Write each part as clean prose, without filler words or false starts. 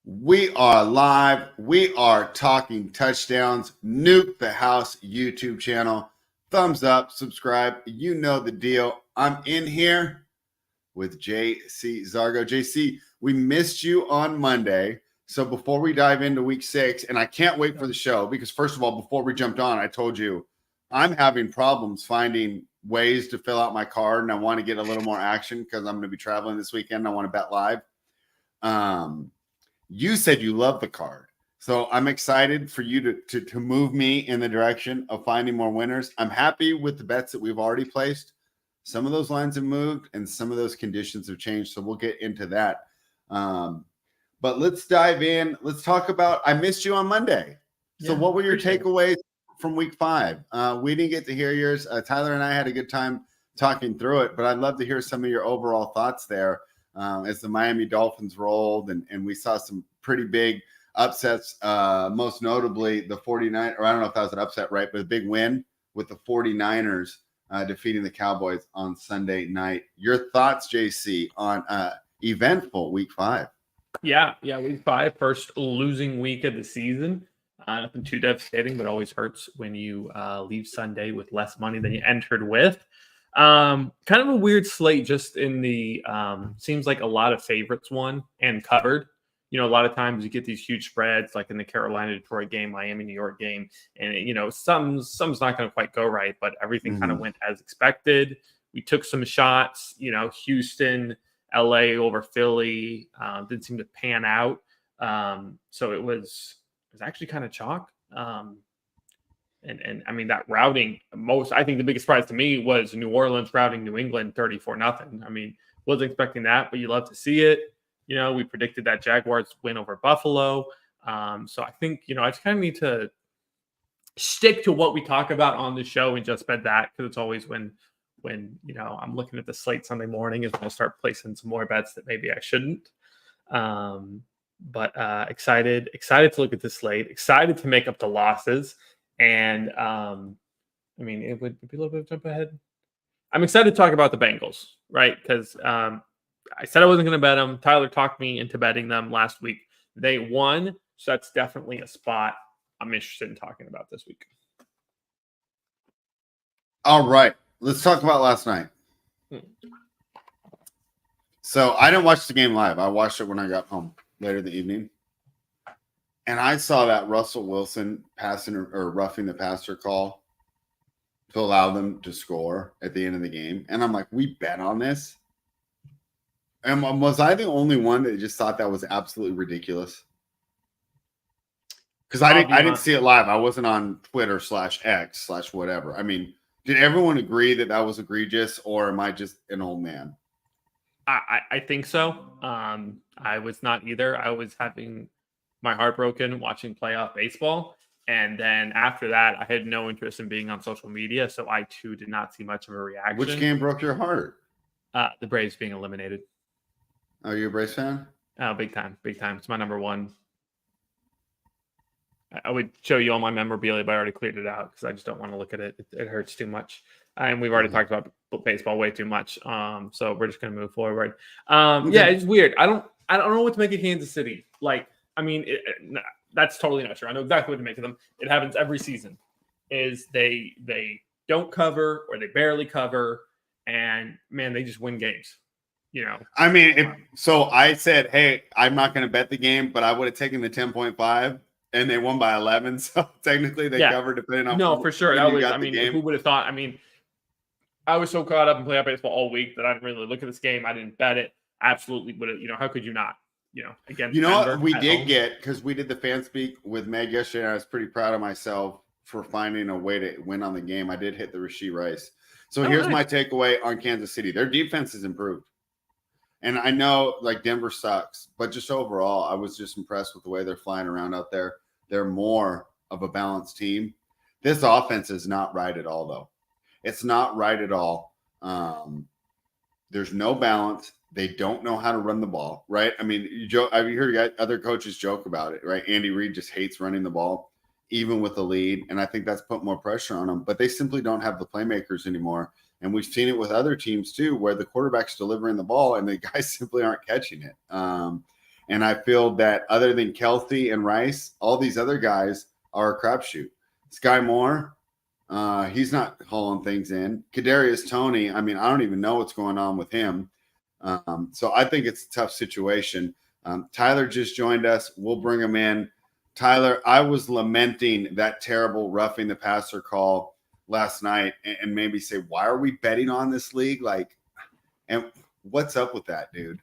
We are live. We are talking touchdowns. Nuke the House YouTube channel. Thumbs up, subscribe. You know the deal. I'm in here with JC Zargo. JC, we missed you on Monday. So before we dive into week 6, and I can't wait for the show because, first of all, before we jumped on, I told you I'm having problems finding ways to fill out my card, and I want to get a little more action because I'm going to be traveling this weekend. I want to bet live. You said you love the card. So I'm excited for you to move me in the direction of finding more winners. I'm happy with the bets that we've already placed. Some of those lines have moved and some of those conditions have changed. So we'll get into that. But let's dive in. Let's talk about, I missed you on Monday. So what were your takeaways from week 5? We didn't get to hear yours. Tyler and I had a good time talking through it, but I'd love to hear some of your overall thoughts there. As the Miami Dolphins rolled, and we saw some pretty big upsets, most notably the 49, or I don't know if that was an upset, right, but a big win with the 49ers defeating the Cowboys on Sunday night. Your thoughts, JC, on eventful week 5? Yeah, week 5, first losing week of the season. Nothing too devastating, but always hurts when you leave Sunday with less money than you entered with. Kind of a weird slate, just in the seems like a lot of favorites won and covered. You know, a lot of times you get these huge spreads, like in the Carolina Detroit game, Miami New York game, and some's not going to quite go right, but everything kind of went as expected. We took some shots, Houston, LA over Philly, didn't seem to pan out. So it was actually kind of chalk. And I mean, that routing, I think the biggest surprise to me was New Orleans routing New England 34-0. I mean, wasn't expecting that, but you love to see it. We predicted that Jaguars win over Buffalo. So I think, I just kind of need to stick to what we talk about on the show and just bet that, because it's always when I'm looking at the slate Sunday morning is when I start placing some more bets that maybe I shouldn't. But excited to look at the slate, excited to make up the losses. And I mean, it would be a little bit of a jump ahead. I'm excited to talk about the Bengals, right? Because I said I wasn't going to bet them. Tyler talked me into betting them last week. They won, so that's definitely a spot I'm interested in talking about this week. All right, let's talk about last night. So I didn't watch the game live. I watched it when I got home later in the evening. And I saw that Russell Wilson passing or roughing the passer call to allow them to score at the end of the game. And I'm like, we bet on this? And was I the only one that just thought that was absolutely ridiculous? Because I didn't see it live. I wasn't on Twitter /X /whatever. I mean, did everyone agree that was egregious, or am I just an old man? I think so. I was not either. I was having my heart broken watching playoff baseball. And then after that, I had no interest in being on social media. So I too did not see much of a reaction. Which game broke your heart? The Braves being eliminated. Are you a Braves fan? Oh, big time. It's my number one. I would show you all my memorabilia, but I already cleared it out because I just don't want to look at it. It hurts too much. And we've already talked about baseball way too much. So we're just going to move forward. Yeah, it's weird. I don't know what to make of Kansas City. Like, I mean, that's totally not true. I know exactly what to make of them. It happens every season. Is they don't cover or they barely cover, and man, they just win games. I mean, so I said, hey, I'm not going to bet the game, but I would have taken the 10.5, and they won by 11. So technically, they covered depending on. No, for sure. That was. I mean, who would have thought? I mean, I was so caught up in playoff baseball all week that I didn't really look at this game. I didn't bet it. Absolutely would have. How could you not? Again, what we did get, because we did the fan speak with Meg yesterday, and I was pretty proud of myself for finding a way to win on the game. I did hit the Rashee Rice. So here's my takeaway on Kansas City. Their defense has improved. And I know, like, Denver sucks, but just overall, I was just impressed with the way they're flying around out there. They're more of a balanced team. This offense is not right at all, though. It's not right at all. There's no balance. They don't know how to run the ball, right? I mean, I've heard other coaches joke about it, right? Andy Reid just hates running the ball, even with the lead, and I think that's put more pressure on them. But they simply don't have the playmakers anymore. And we've seen it with other teams too, where the quarterback's delivering the ball and the guys simply aren't catching it. And I feel that other than Kelsey and Rice, all these other guys are a crapshoot. Sky Moore, he's not hauling things in. Kadarius Toney, I mean, I don't even know what's going on with him. So I think it's a tough situation. Tyler just joined us. We'll bring him in. Tyler, I was lamenting that terrible roughing the passer call last night and maybe say, why are we betting on this league? Like, and what's up with that, dude?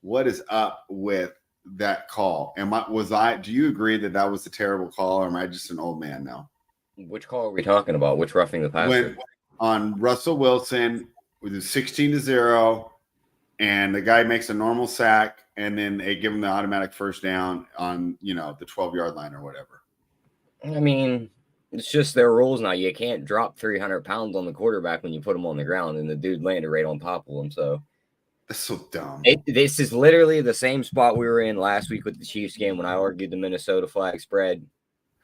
What is up with that call? Do you agree that that was a terrible call, or am I just an old man now? Which call are we talking about? Which roughing the passer? When on Russell Wilson with a 16-0, and the guy makes a normal sack, and then they give him the automatic first down on, the 12-yard line or whatever. I mean, it's just their rules now. You can't drop 300 pounds on the quarterback when you put him on the ground, and the dude landed right on top of him. So that's so dumb. This is literally the same spot we were in last week with the Chiefs game when I argued the Minnesota flag spread.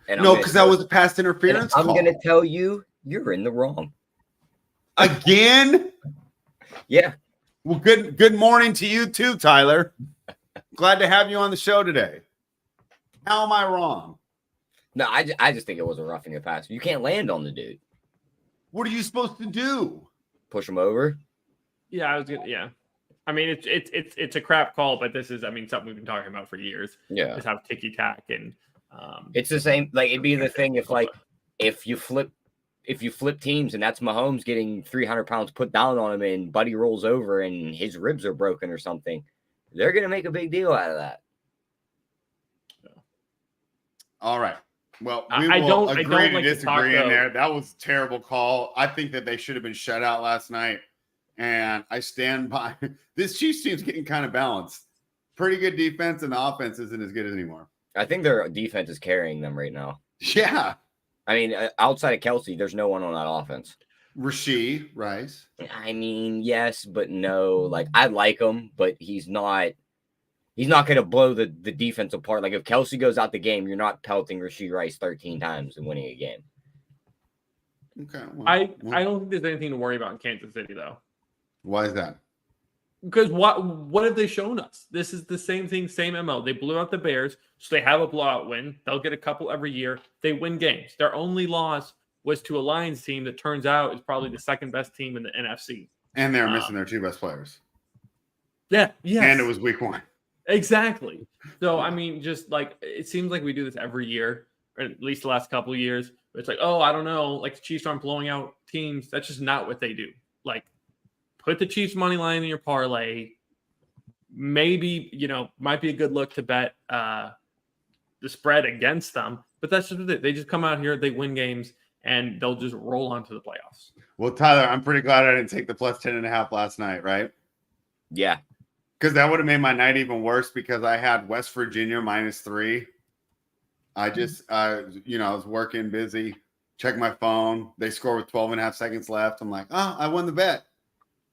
And no, because that was a pass interference call. I'm going to tell you, you're in the wrong. Again? Yeah. Well, good morning to you too, Tyler. Glad to have you on the show today. How am I wrong? No, I just think it was a roughing the passer. You can't land on the dude. What are you supposed to do? Push him over? Yeah, I mean, it's a crap call, but this is, I mean, something we've been talking about for years. Yeah. Is how ticky-tack and it's the same. Like, it'd be the thing if you flip teams and that's Mahomes getting 300 pounds put down on him and Buddy rolls over and his ribs are broken or something, they're going to make a big deal out of that. All right. Well, I don't like disagree in there. That was a terrible call. I think that they should have been shut out last night. And I stand by this Chiefs team's getting kind of balanced. Pretty good defense, and the offense isn't as good anymore. I think their defense is carrying them right now. Yeah. I mean, outside of Kelsey, there's no one on that offense. Rasheed Rice. I mean, yes, but no. Like, I like him, but he's not going to blow the defense apart. Like, if Kelsey goes out the game, you're not pelting Rasheed Rice 13 times and winning a game. Okay. Well, I don't think there's anything to worry about in Kansas City, though. Why is that? Because what have they shown us? This is the same thing, same MO. They blew out the Bears, so they have a blowout win. They'll get a couple every year. They win games. Their only loss was to a Lions team that turns out is probably the second best team in the NFC. And they're missing their two best players. Yeah, yes. And it was week 1. Exactly. So, I mean, just like it seems like we do this every year, or at least the last couple of years. But it's like, oh, I don't know. Like the Chiefs aren't blowing out teams. That's just not what they do. Like, put the Chiefs money line in your parlay. Maybe, might be a good look to bet the spread against them. But that's just it. They just come out here, they win games, and they'll just roll on to the playoffs. Well, Tyler, I'm pretty glad I didn't take the plus 10.5 last night, right? Yeah. Because that would have made my night even worse because I had West Virginia -3. I just, I was working busy, checked my phone. They score with 12.5 seconds left. I'm like, oh, I won the bet.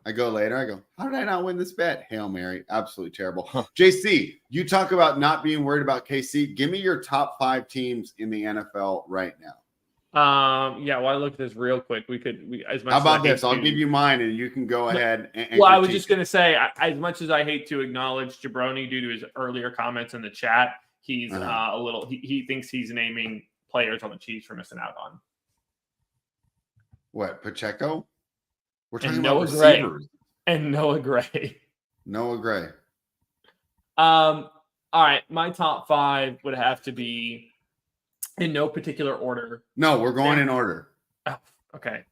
I go later. I go, how did I not win this bet? Hail Mary. Absolutely terrible. JC, you talk about not being worried about KC. Give me your top 5 teams in the NFL right now. Yeah, well, I looked at this real quick. As much How about as this? I'll give you mine and you can go ahead and well, I was just going to say, as much as I hate to acknowledge Jabroni due to his earlier comments in the chat, he's a little, he thinks he's naming players on the Chiefs for missing out on. What, Pacheco? We're talking and about Noah receivers. Gray. And Noah Gray. Noah Gray. All right, my top 5 would have to be in no particular order. No, we're going in order. Oh, okay.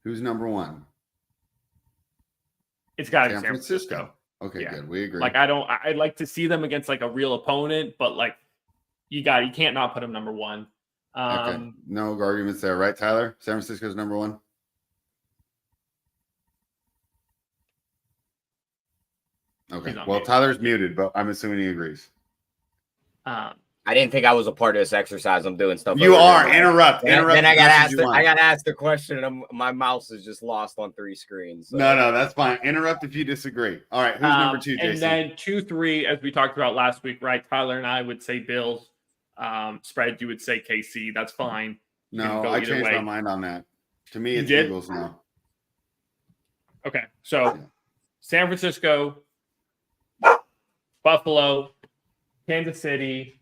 Who's number 1? It's got to be San San Francisco. Okay, Yeah. good. We agree. Like I'd like to see them against like a real opponent, but like you can't not put them number 1. Okay. No arguments there, right, Tyler? San Francisco's number 1. Okay. Well, muted. Tyler's muted, but I'm assuming he agrees. I didn't think I was a part of this exercise. I'm doing stuff. You are. Interrupt. Then I got asked the question, and my mouse is just lost on 3 screens. So. No, that's fine. Interrupt if you disagree. All right. Who's number 2, JC? And then 2, 3, as we talked about last week, right? Tyler and I would say Bills. Spread, you would say KC. That's fine. No, I changed my mind on that. To me, it's Eagles now. Okay. So San Francisco. Buffalo, Kansas City,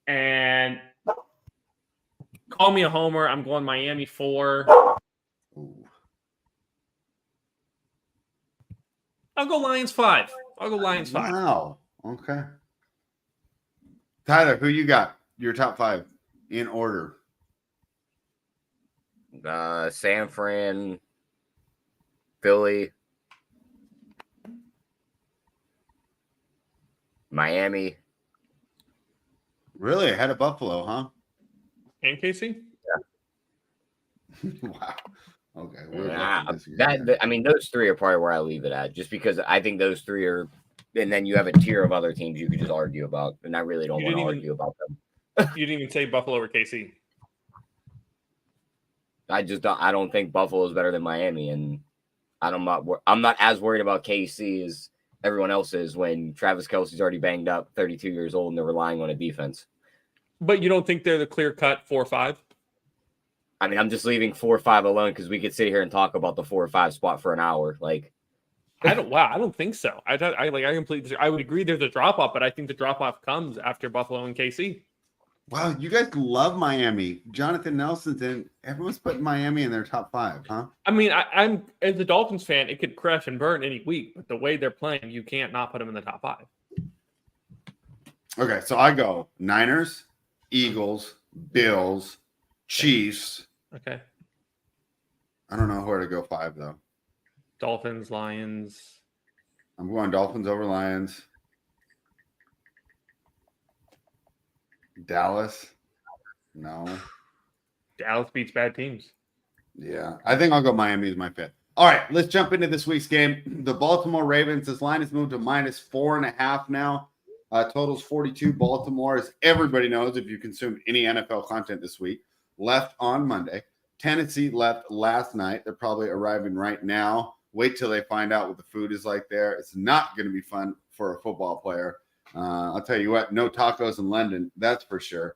and call me a homer. I'm going Miami 4. Ooh. I'll go Lions 5. I'll go Lions 5. Wow. Okay. Tyler, who you got? Your top 5 in order. San Fran, Philly, Miami. Really ahead of Buffalo, huh? And Casey? Wow. Okay. I mean, those 3 are probably where I leave it at, just because I think those 3 are, and then you have a tier of other teams you could just argue about, and I really don't want to argue about them. You didn't even say Buffalo or KC. I don't think Buffalo is better than Miami, and I'm not as worried about KC as everyone else is when Travis Kelce's already banged up, 32 years old, and they're relying on a defense. But you don't think they're the clear-cut 4-5? I mean, I'm just leaving 4-5 alone because we could sit here and talk about the 4 or 5 spot for an hour. Like, I don't think so. I completely. I would agree there's a drop off, but I think the drop off comes after Buffalo and KC. Wow, you guys love Miami. Jonathan Nelson's in. Everyone's putting Miami in their top 5, huh? I mean, I'm as a Dolphins fan, it could crash and burn any week, but the way they're playing, you can't not put them in the top 5. Okay, so I go Niners, Eagles, Bills, Chiefs. Okay. I don't know where to go 5 though. Dolphins, Lions. I'm going Dolphins over Lions. Dallas. No. Dallas beats bad teams. Yeah. I think I'll go Miami as my 5th. All right, let's jump into this week's game. The Baltimore Ravens, this line has moved to -4.5 now. Totals 42. Baltimore, as everybody knows, if you consumed any NFL content this week, left on Monday. Tennessee left last night. They're probably arriving right now. Wait till they find out what the food is like there. It's not going to be fun for a football player. I'll tell you what, no tacos in London, that's for sure.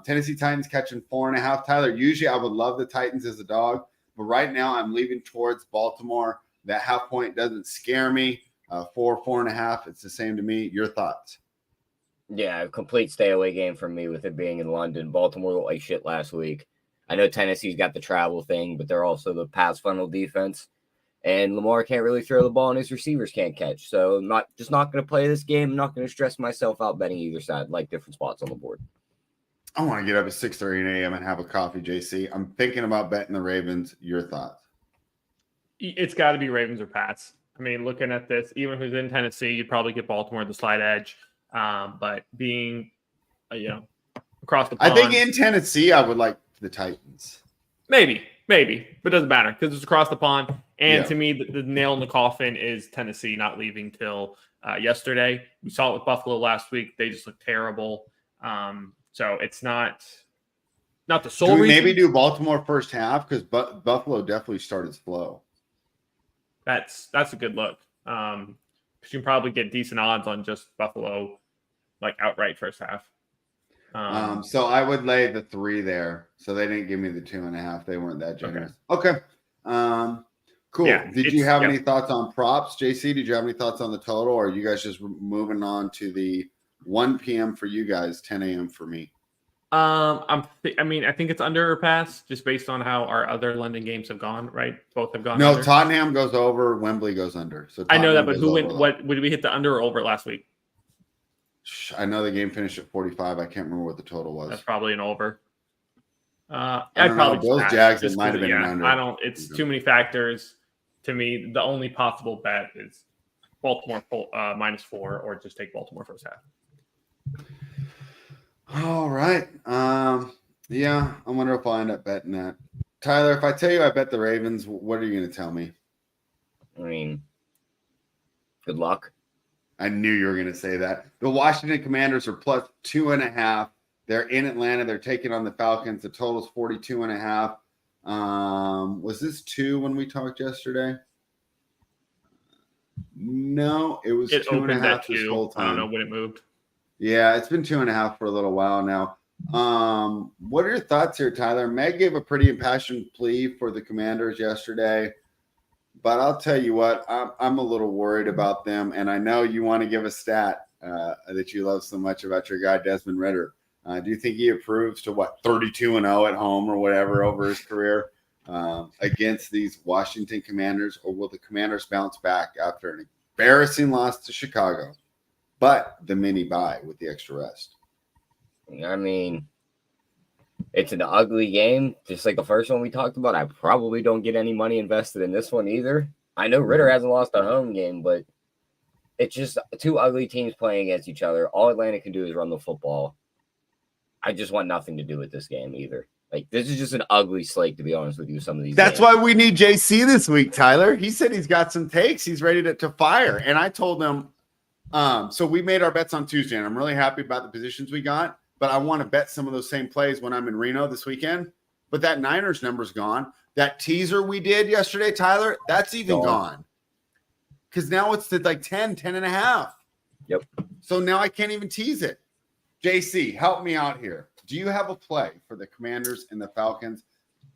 Tennessee Titans catching 4.5. Tyler, usually I would love the Titans as a dog, but right now I'm leaning towards Baltimore. That half point doesn't scare me. 4.5, it's the same to me. Your thoughts? Yeah, a complete stay away game from me with it being in London. Baltimore looked like shit last week. I know Tennessee's got the travel thing, but they're also the pass funnel defense. And Lamar can't really throw the ball, and his receivers can't catch. So I'm not going to play this game. I'm not going to stress myself out betting either side, like different spots on the board. I want to get up at 6:30 a.m. and have a coffee, JC. I'm thinking about betting the Ravens. Your thoughts? It's got to be Ravens or Pats. I mean, looking at this, even if it was in Tennessee, you'd probably get Baltimore the slight edge. But being, across the pond. I think in Tennessee, I would like the Titans. Maybe, but it doesn't matter because it's across the pond. And to me, the nail in the coffin is Tennessee not leaving till yesterday. We saw it with Buffalo last week. They just look terrible. So it's not the sole reason. Maybe do Baltimore first half because Buffalo definitely started slow. That's a good look. Because you can probably get decent odds on just Buffalo, like outright first half. So I would lay the 3 there. So they didn't give me the 2.5. They weren't that generous. Okay. Cool. Yeah, did you have any thoughts on props, JC? Did you have any thoughts on the total, or are you guys just moving on to the 1 p.m. for you guys, 10 a.m. for me? I think it's under or pass, just based on how our other London games have gone. Right, both have gone. No, under. Tottenham goes over. Wembley goes under. So I know that, but who went? What did we hit the under or over last week? I know the game finished at 45. I can't remember what the total was. That's probably an over. I'd probably Bills Jags. It might have been an under. I don't. It's too many factors. To me, the only possible bet is Baltimore -4, or just take Baltimore first half. All right. Yeah, I wonder if I'll end up betting that. Tyler, if I tell you I bet the Ravens, what are you going to tell me? I mean, good luck. I knew you were going to say that. The Washington Commanders are +2.5. They're in Atlanta. They're taking on the Falcons. The total's 42.5. Was this 2 when we talked yesterday? No, it was 2.5 this whole time. I don't know when it moved. Yeah, it's been 2.5 for a little while now. What are your thoughts here, Tyler? Meg gave a pretty impassioned plea for the Commanders yesterday, but I'll tell you what, I'm a little worried about them, and I know you want to give a stat. that you love so much about your guy Desmond Ridder. Do you think he improves to 32-0 at home or whatever over his career against these Washington Commanders, or will the Commanders bounce back after an embarrassing loss to Chicago, but the mini bye with the extra rest? I mean, it's an ugly game, just like the first one we talked about. I probably don't get any money invested in this one either. I know Ridder hasn't lost a home game, but it's just two ugly teams playing against each other. All Atlanta can do is run the football. I just want nothing to do with this game either. Like, this is just an ugly slate, to be honest with you. Some of these. That's games. why we need JC this week, Tyler. He said he's got some takes. He's ready to fire. And I told him, so we made our bets on Tuesday, and I'm really happy about the positions we got. But I want to bet some of those same plays when I'm in Reno this weekend. But that Niners number's gone. That teaser we did yesterday, Tyler, that's even gone. Because now it's like 10 and a half. Yep. So now I can't even tease it. JC, help me out here. Do you have a play for the Commanders and the Falcons?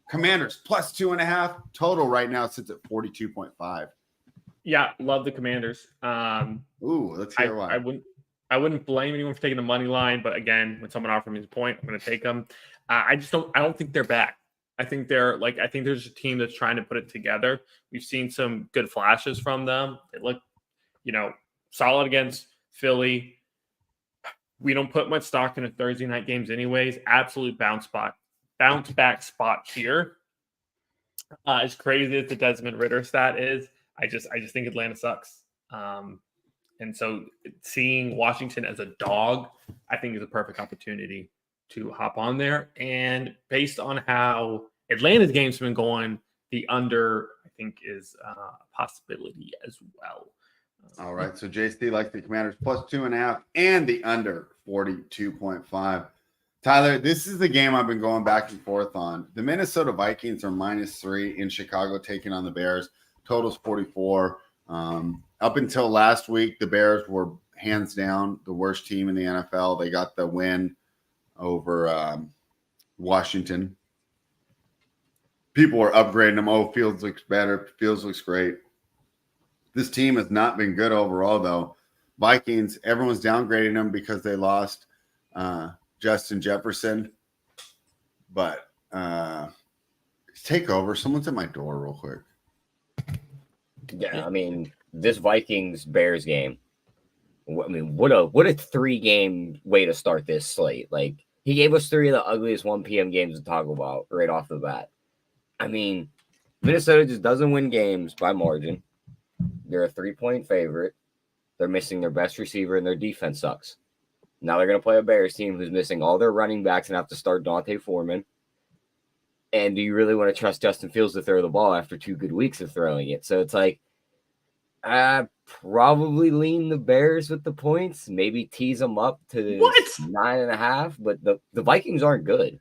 Commanders plus 2.5. Total right now sits at 42.5. Yeah, love the Commanders. Ooh, let's hear why. I wouldn't blame anyone for taking the money line, but again, when someone offers me the point, I'm going to take them. I don't think they're back. I think there's a team that's trying to put it together. We've seen some good flashes from them. They look, solid against Philly. We don't put much stock into Thursday night games anyways. Absolute bounce back spot here. As crazy as the Desmond Ridder stat is, I just think Atlanta sucks. And so seeing Washington as a dog, I think is a perfect opportunity to hop on there. And based on how Atlanta's games have been going, the under, I think, is a possibility as well. All right. So JC likes the Commanders plus 2.5 and the under 42.5. Tyler, this is the game I've been going back and forth on. The Minnesota Vikings are -3 in Chicago taking on the Bears. Total's 44. Up until last week, the Bears were hands down the worst team in the NFL. They got the win over Washington. People were upgrading them. Oh, Fields looks better. Fields looks great. This team has not been good overall, though. Vikings, everyone's downgrading them because they lost Justin Jefferson. But take over. Someone's at my door real quick. Yeah, I mean, this Vikings-Bears game, what a 3-game way to start this slate. Like, he gave us 3 of the ugliest 1 p.m. games to talk about right off the bat. I mean, Minnesota just doesn't win games by margin. They're a 3-point favorite. They're missing their best receiver, and their defense sucks. Now they're going to play a Bears team who's missing all their running backs and have to start Dante Foreman. And do you really want to trust Justin Fields to throw the ball after 2 good weeks of throwing it? So it's like, I probably lean the Bears with the points, maybe tease them up to 9.5. But the Vikings aren't good.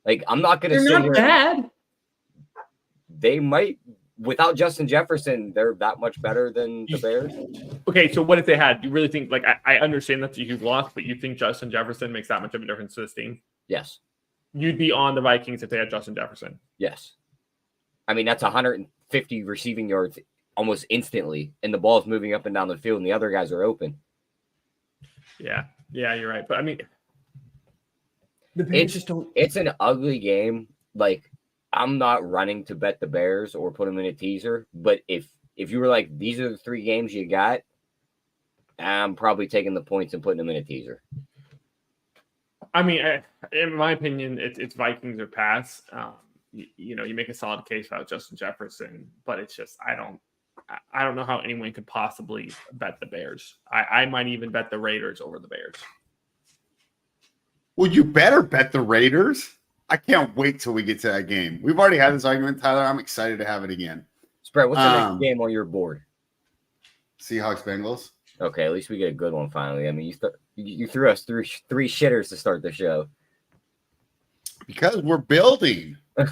Like, I'm not going to say they're not bad. They might, without Justin Jefferson, they're that much better than the Bears. Okay, so what if they had? Do you really think, like, I understand that's a huge loss, but you think Justin Jefferson makes that much of a difference to this team? Yes. You'd be on the Vikings if they had Justin Jefferson. Yes. I mean, that's 150 receiving yards almost instantly, and the ball's moving up and down the field, and the other guys are open. Yeah, you're right. But, I mean, the Bears just don't. It's an ugly game. Like, I'm not running to bet the Bears or put them in a teaser, but if you were like, these are the 3 games you got, I'm probably taking the points and putting them in a teaser. I mean, in my opinion, it's Vikings or pass. You make a solid case about Justin Jefferson, but it's just I don't know how anyone could possibly bet the Bears. I might even bet the Raiders over the Bears. Well, you better bet the Raiders. I can't wait till we get to that game. We've already had this argument, Tyler. I'm excited to have it again. Spread, what's the next game on your board? Seahawks Bengals. Okay, at least we get a good one finally. I mean, you threw us three shitters to start the show. Because we're building. This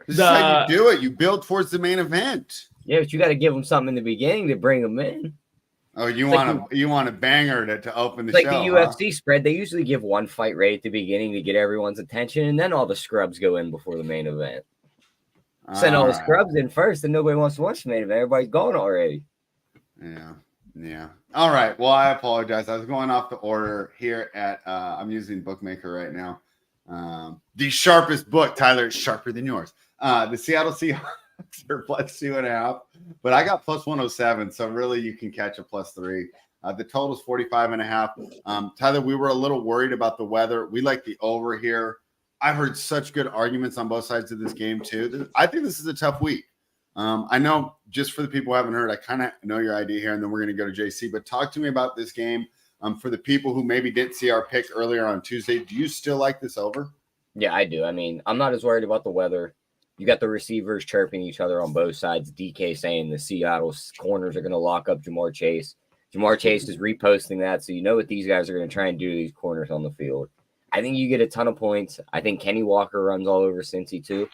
is how you do it. You build towards the main event. Yeah, but you got to give them something in the beginning to bring them in. Oh, you want a banger to open the show? Like the UFC spread, they usually give one fight right at the beginning to get everyone's attention, and then all the scrubs go in before the main event. Send all the scrubs in first, and nobody wants to watch the main event. Everybody's gone already. Yeah. Yeah. All right. Well, I apologize. I was going off the order here at I'm using Bookmaker right now. The sharpest book, Tyler, is sharper than yours. The Seattle Seahawks are +2.5, but I got +107. So really you can catch a +3. The total is 45.5. Tyler, we were a little worried about the weather. We like the over here. I heard such good arguments on both sides of this game too. I think this is a tough week. I know just for the people who haven't heard, I kind of know your idea here, and then we're going to go to JC. But talk to me about this game. For the people who maybe didn't see our pick earlier on Tuesday, do you still like this over? Yeah, I do. I mean, I'm not as worried about the weather. You got the receivers chirping each other on both sides. DK saying the Seattle corners are going to lock up Jamar Chase. Jamar Chase is reposting that, so you know what these guys are going to try and do to these corners on the field. I think you get a ton of points. I think Kenny Walker runs all over Cincy too.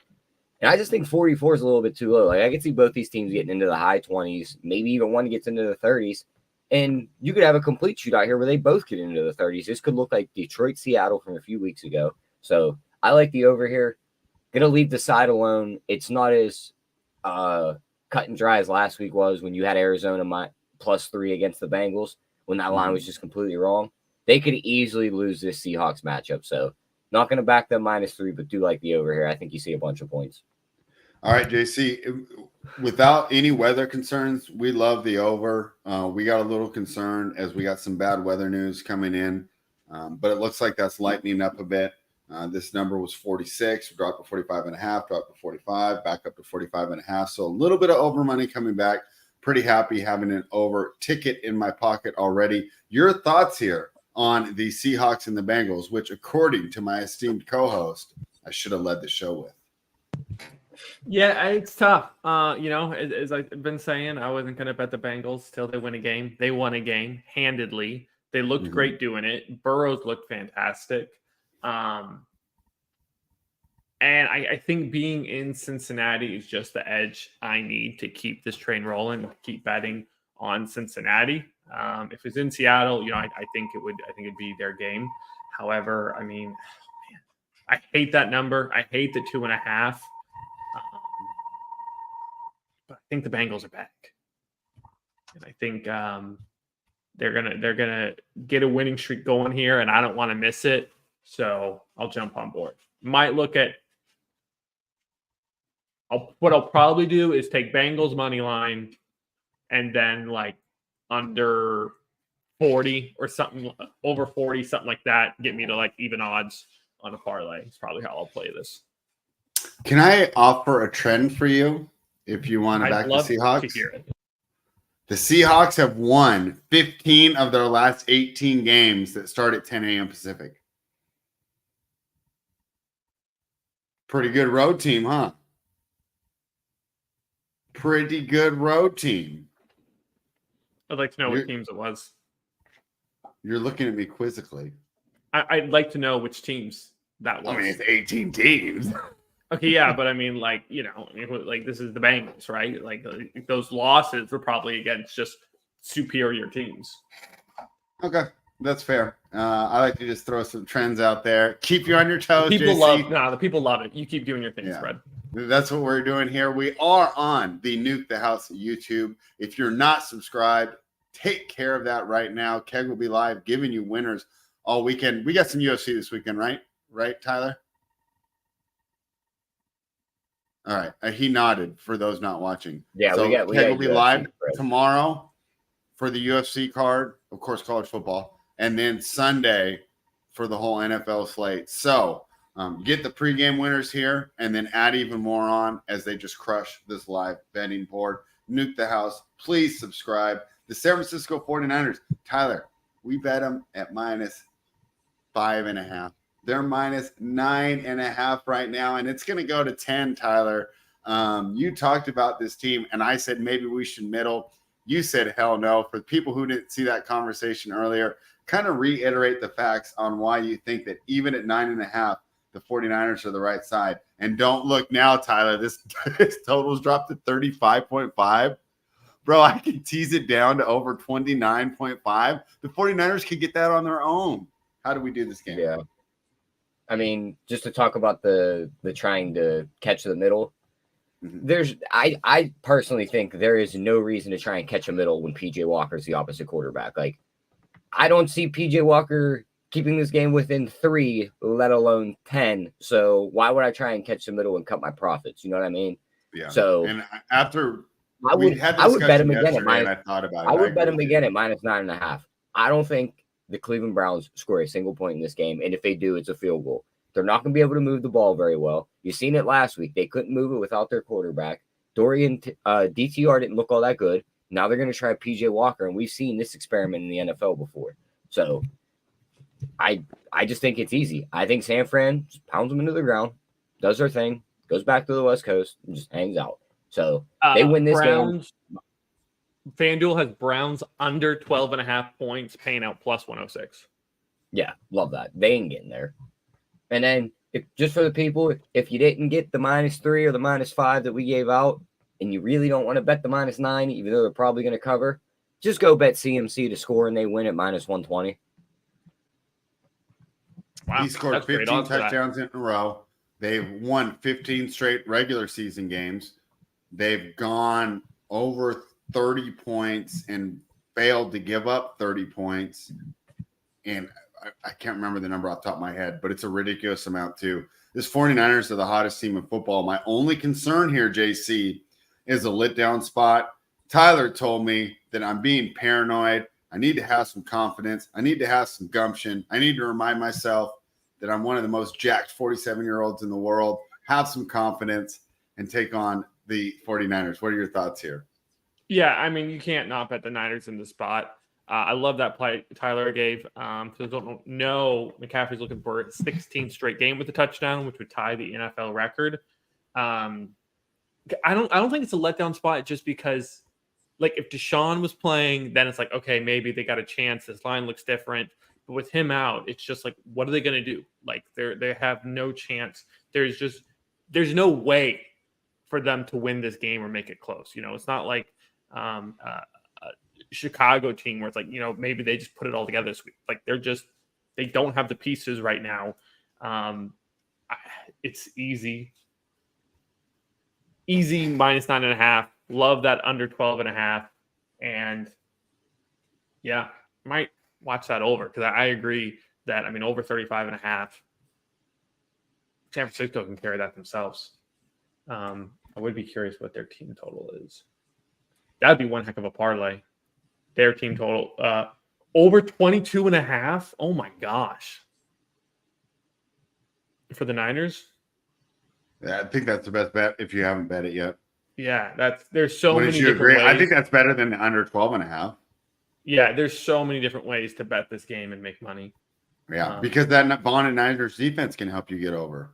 And I just think 44 is a little bit too low. Like I can see both these teams getting into the high 20s, maybe even one gets into the 30s. And you could have a complete shootout here where they both get into the 30s. This could look like Detroit, Seattle from a few weeks ago. So I like the over here. Going to leave the side alone. It's not as cut and dry as last week was when you had Arizona +3 against the Bengals when that line was just completely wrong. They could easily lose this Seahawks matchup. So not going to back them -3, but do like the over here. I think you see a bunch of points. All right, JC, without any weather concerns, we love the over. We got a little concerned as we got some bad weather news coming in, but it looks like that's lightening up a bit. This number was 46, dropped to 45.5, dropped to 45, back up to 45.5. So a little bit of over money coming back. Pretty happy having an over ticket in my pocket already. Your thoughts here on the Seahawks and the Bengals, which according to my esteemed co-host, I should have led the show with. Yeah, it's tough. As I've been saying, I wasn't going to bet the Bengals till they win a game. They won a game handedly. They looked great doing it. Burrows looked fantastic. And I think being in Cincinnati is just the edge I need to keep this train rolling, keep betting on Cincinnati. If it's in Seattle, I think it'd be their game. However, I mean, I hate that number. I hate the 2.5. But I think the Bengals are back, and I think they're gonna get a winning streak going here, and I don't want to miss it. So I'll jump on board. Might look at. What I'll probably do is take Bengals money line, and then like under 40 or something, over 40, something like that. Get me to like even odds on a parlay. It's probably how I'll play this. Can I offer a trend for you if you want to back the Seahawks? To hear it. The Seahawks have won 15 of their last 18 games that start at 10 a.m. Pacific. Pretty good road team, huh? Pretty good road team. I'd like to know what teams it was. You're looking at me quizzically. I'd like to know which teams that was. I mean, it's 18 teams. Okay, yeah, but I mean, like, this is the Bengals, right? Like, those losses were probably against just superior teams. Okay, that's fair. I like to just throw some trends out there. Keep you on your toes, the JC. people love it. You keep doing your things, Fred. That's what we're doing here. We are on the Nuke the House YouTube. If you're not subscribed, take care of that right now. Keg will be live giving you winners all weekend. We got some UFC this weekend, right? Right, Tyler? All right. He nodded for those not watching. Yeah, so Keg will be live tomorrow for the UFC card, of course, college football, and then Sunday for the whole NFL slate. So get the pregame winners here and then add even more on as they just crush this live betting board. Nuke the house. Please subscribe. The San Francisco 49ers. Tyler, we bet them at -5.5. They're -9.5 right now, and it's going to go to 10, Tyler. You talked about this team, and I said maybe we should middle. You said hell no. For people who didn't see that conversation earlier, kind of reiterate the facts on why you think that even at 9.5, the 49ers are the right side. And don't look now, Tyler. This total's dropped to 35.5. Bro, I can tease it down to over 29.5. The 49ers could get that on their own. How do we do this game? Yeah. I mean, just to talk about the trying to catch the middle, I personally think there is no reason to try and catch a middle when PJ Walker is the opposite quarterback. Like, I don't see PJ Walker keeping this game within 3, let alone 10. So why would I try and catch the middle and cut my profits? You know what I mean? Yeah. So and after I we would had I the would bet him discussion again at yesterday, and minus. I thought about it. I would bet agree him with you. again at minus 9.5. I don't think the Cleveland Browns score a single point in this game, and if they do, it's a field goal. They're not going to be able to move the ball very well. You've seen it last week. They couldn't move it without their quarterback. Dorian DTR didn't look all that good. Now they're going to try PJ Walker, and we've seen this experiment in the NFL before. So I just think it's easy. I think San Fran just pounds them into the ground, does their thing, goes back to the West Coast, and just hangs out. So they win this game. FanDuel has Browns under 12.5 points, paying out plus 106. Yeah, love that. They ain't getting there. And then, just for the people, if you didn't get the -3 or the -5 that we gave out, and you really don't want to bet the -9, even though they're probably going to cover, just go bet CMC to score and they win at -120. Wow, He scored 15 odds for that. touchdowns in a row. They've won 15 straight regular season games. They've gone over 30 points and failed to give up 30 points. And I can't remember the number off the top of my head, but it's a ridiculous amount too. This 49ers are the hottest team in football. My only concern here, JC, is a lit down spot. Tyler told me that I'm being paranoid. I need to have some confidence. I need to have some gumption. I need to remind myself that I'm one of the most jacked 47-year-olds in the world. Have some confidence and take on the 49ers. What are your thoughts here? Yeah, I mean, you can't not bet the Niners in the spot. I love that play Tyler gave. So don't know, McCaffrey's looking for a 16th straight game with a touchdown, which would tie the NFL record. I don't think it's a letdown spot just because, like, if Deshaun was playing, then it's like, okay, maybe they got a chance. This line looks different. But with him out, it's just like, what are they going to do? Like, they have no chance. There's no way for them to win this game or make it close. You know, it's not like Chicago team where it's like, you know, maybe they just put it all together this week. Like, they don't have the pieces right now. It's easy -9.5. Love that under 12.5. And yeah, might watch that over because I agree that, I mean, over 35.5, San Francisco can carry that themselves. I would be curious what their team total is. That'd be one heck of a parlay. Their team total over 22.5. Oh my gosh. For the Niners? Yeah, I think that's the best bet if you haven't bet it yet. Yeah, there's so Wouldn't many you different agree? ways. I think that's better than the under 12.5. Yeah, there's so many different ways to bet this game and make money. Yeah, because that Vaughn and Niners defense can help you get over,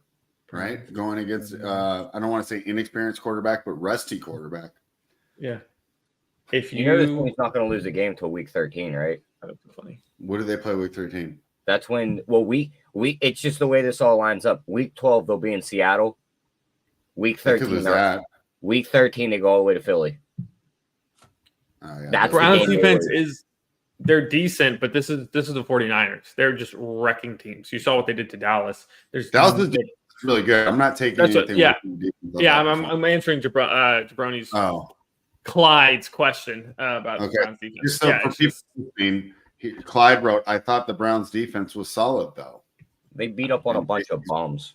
right? Going against, I don't want to say inexperienced quarterback, but rusty quarterback. Yeah. If You know this team's not going to lose a game until week 13, right? That'd be funny. What do they play week 13? That's when, it's just the way this all lines up. Week 12, they'll be in Seattle. Week 13, Week 13, they go all the way to Philly. Oh, yeah. That's Browns defense they're decent, but this is the 49ers. They're just wrecking teams. You saw what they did to Dallas. Dallas is really good. I'm not taking anything. I'm answering Jabroni's Clyde's question about the Browns defense. Just so for people listening, Clyde wrote, I thought the Browns defense was solid, though. They beat up on a bunch of bums.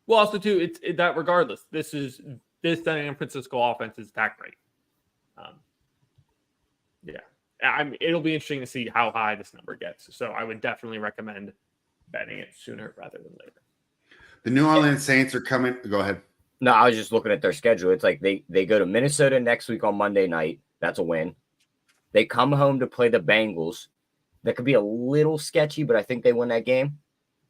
Well, also, too, it's that regardless. This San Francisco offense is that great. Yeah. It'll be interesting to see how high this number gets. So I would definitely recommend betting it sooner rather than later. The New Orleans Saints are coming. Go ahead. No, I was just looking at their schedule. It's like they go to Minnesota next week on Monday night. That's a win. They come home to play the Bengals. That could be a little sketchy, but I think they win that game.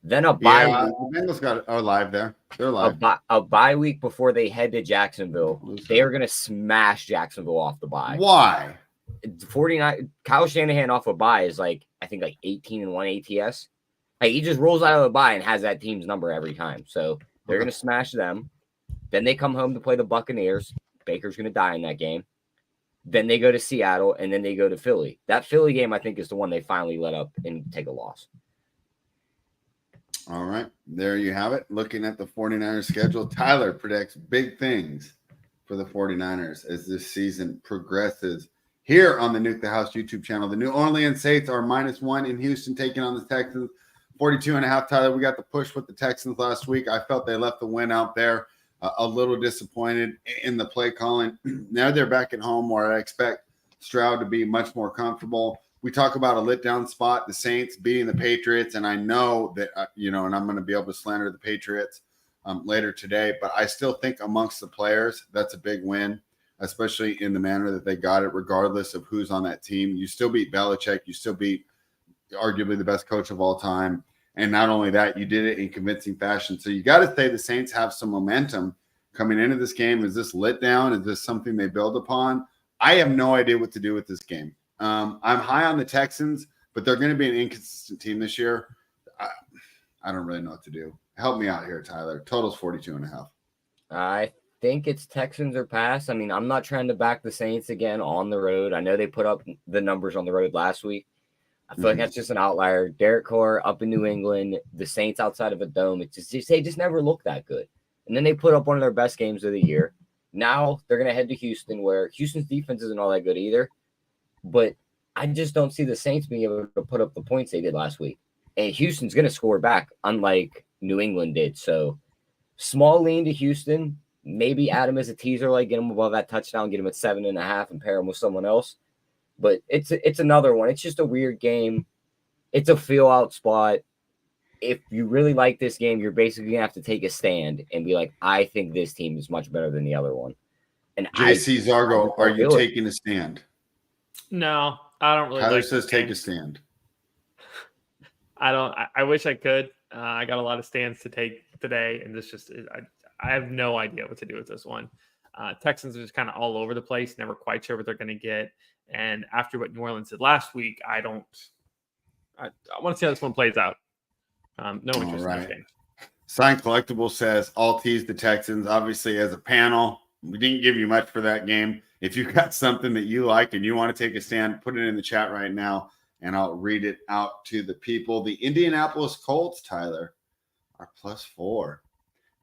Then a bye week. The Bengals are live there. They're live. A bye week before they head to Jacksonville. They are going to smash Jacksonville off the bye. Why? 49. Kyle Shanahan off a bye is like, I think, like 18-1 ATS. Like, he just rolls out of the bye and has that team's number every time. So they're going to smash them. Then they come home to play the Buccaneers. Baker's going to die in that game. Then they go to Seattle, and then they go to Philly. That Philly game, I think, is the one they finally let up and take a loss. All right. There you have it. Looking at the 49ers schedule, Tyler predicts big things for the 49ers as this season progresses. Here on the Nuke the House YouTube channel, the New Orleans Saints are -1 in Houston, taking on the Texans. 42.5, Tyler. We got the push with the Texans last week. I felt they left the win out there. A little disappointed in the play calling. Now they're back at home where I expect Stroud to be much more comfortable. We talk about a lit down spot, the Saints beating the Patriots, and I know that, and I'm going to be able to slander the Patriots later today, but I still think amongst the players, that's a big win, especially in the manner that they got it, regardless of who's on that team. You still beat Belichick. You still beat arguably the best coach of all time. And not only that, you did it in convincing fashion. So you got to say the Saints have some momentum coming into this game. Is this lit down? Is this something they build upon? I have no idea what to do with this game. I'm high on the Texans, but they're going to be an inconsistent team this year. I don't really know what to do. Help me out here, Tyler. Total's 42.5. I think it's Texans or pass. I mean, I'm not trying to back the Saints again on the road. I know they put up the numbers on the road last week. I feel like that's just an outlier. Derek Carr up in New England, the Saints outside of a dome. It's just they just never look that good. And then they put up one of their best games of the year. Now they're going to head to Houston, where Houston's defense isn't all that good either. But I just don't see the Saints being able to put up the points they did last week. And Houston's going to score back, unlike New England did. So small lean to Houston. Maybe add him as a teaser, like get him above that touchdown, get him at 7.5 and pair him with someone else. But it's another one. It's just a weird game. It's a feel-out spot. If you really like this game, you're basically going to have to take a stand and be like, I think this team is much better than the other one. And JC Zargo, are you taking a stand? No, I don't really. Tyler says take a stand. I don't. I wish I could. I got a lot of stands to take today, and this just I have no idea what to do with this one. Texans are just kind of all over the place, never quite sure what they're going to get. And after what New Orleans did last week, I want to see how this one plays out. No interest in this game. Sign Collectible says, I'll tease the Texans. Obviously, as a panel, we didn't give you much for that game. If you've got something that you like and you want to take a stand, put it in the chat right now, and I'll read it out to the people. The Indianapolis Colts, Tyler, are +4.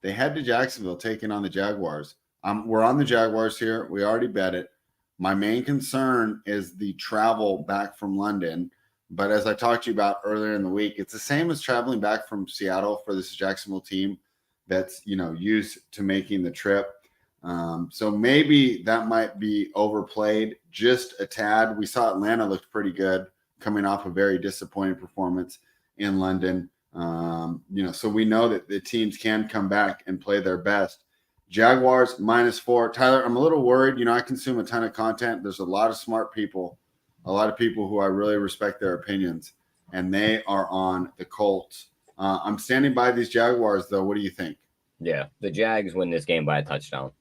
They head to Jacksonville taking on the Jaguars. We're on the Jaguars here. We already bet it. My main concern is the travel back from London. But as I talked to you about earlier in the week, it's the same as traveling back from Seattle for this Jacksonville team that's, used to making the trip. So maybe that might be overplayed just a tad. We saw Atlanta looked pretty good coming off a very disappointing performance in London. So we know that the teams can come back and play their best. Jaguars -4. Tyler, I'm a little worried. I consume a ton of content. There's a lot of smart people, a lot of people who I really respect their opinions, and they are on the Colts. I'm standing by these Jaguars, though. What do you think? Yeah, the Jags win this game by a touchdown.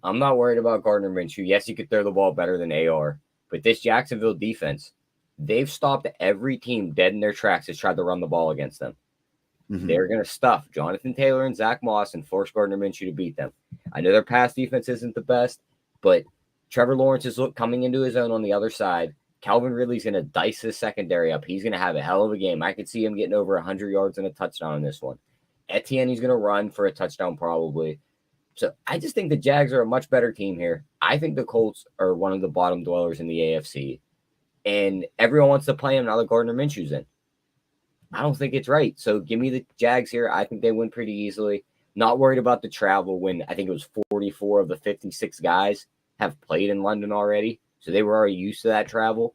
I'm not worried about Gardner Minshew. Yes, you could throw the ball better than AR, but this Jacksonville defense, they've stopped every team dead in their tracks that's tried to run the ball against them. Mm-hmm. They're going to stuff Jonathan Taylor and Zach Moss and force Gardner Minshew to beat them. I know their pass defense isn't the best, but Trevor Lawrence is coming into his own on the other side. Calvin Ridley's going to dice his secondary up. He's going to have a hell of a game. I could see him getting over 100 yards and a touchdown in this one. Etienne, he's going to run for a touchdown probably. So I just think the Jags are a much better team here. I think the Colts are one of the bottom dwellers in the AFC. And everyone wants to play him now that Gardner Minshew's in. I don't think it's right. So give me the Jags here. I think they win pretty easily. Not worried about the travel when I think it was 44 of the 56 guys have played in London already. So they were already used to that travel.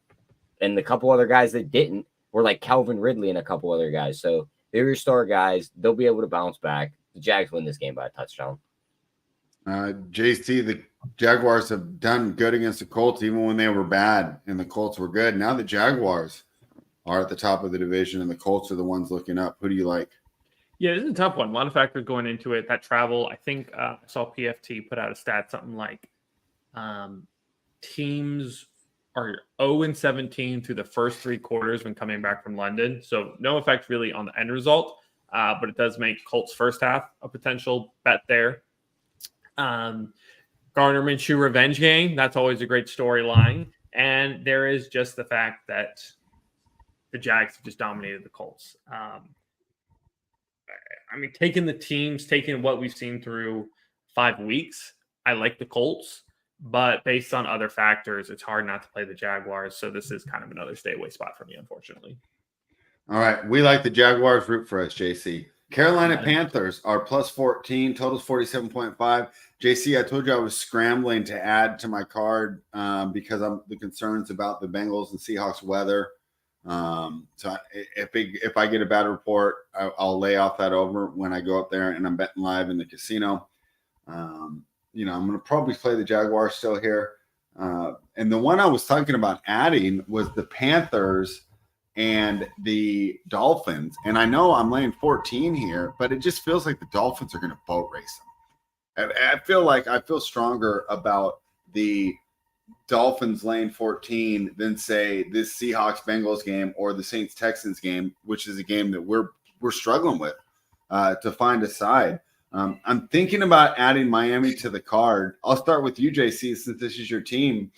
And the couple other guys that didn't were like Calvin Ridley and a couple other guys. So they're your star guys. They'll be able to bounce back. The Jags win this game by a touchdown. JC, the Jaguars have done good against the Colts even when they were bad and the Colts were good. Now the Jaguars are at the top of the division and the Colts are the ones looking up. Who do you like? Yeah, this is a tough one. A lot of factors going into it. That travel, I think I saw PFT put out a stat, something like teams are 0-17 through the first 3 quarters when coming back from London. So no effect really on the end result, but it does make Colts first half a potential bet there. Gardner Minshew revenge game. That's always a great storyline. And there is just the fact that the Jags have just dominated the Colts. Taking the teams, taking what we've seen through 5 weeks, I like the Colts, but based on other factors, it's hard not to play the Jaguars. So this is kind of another stay away spot for me, unfortunately. All right. We like the Jaguars. Root for us, JC. Carolina Nice. Panthers are plus 14. Totals 47.5. JC, I told you I was scrambling to add to my card because I'm the concerns about the Bengals and Seahawks weather. So if I get a bad report, I'll lay off that over when I go up there and I'm betting live in the casino. I'm going to probably play the Jaguars still here. And the one I was talking about adding was the Panthers and the Dolphins. And I know I'm laying 14 here, but it just feels like the Dolphins are going to boat race them. I feel stronger about the Dolphins laying 14 than say this Seahawks Bengals game or the Saints Texans game, which is a game that we're struggling with to find a side. I'm thinking about adding Miami to the card. I'll start with you, JC, since this is your team.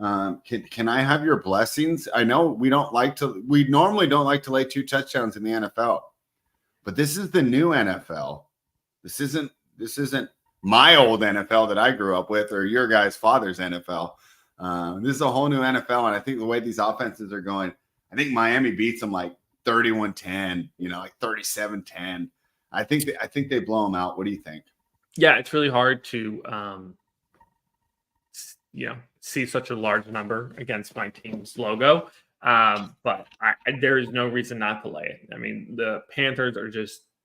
Can I have your blessings? I know we normally don't like to lay 2 touchdowns in the NFL, but this is the new NFL. This isn't my old NFL that I grew up with or your guys' father's NFL. This is a whole new NFL, and I think the way these offenses are going, I think Miami beats them like 31-10, like 37-10. I think they blow them out. What do you think? Yeah, it's really hard to see such a large number against my team's logo. But there is no reason not to lay it. I mean, the Panthers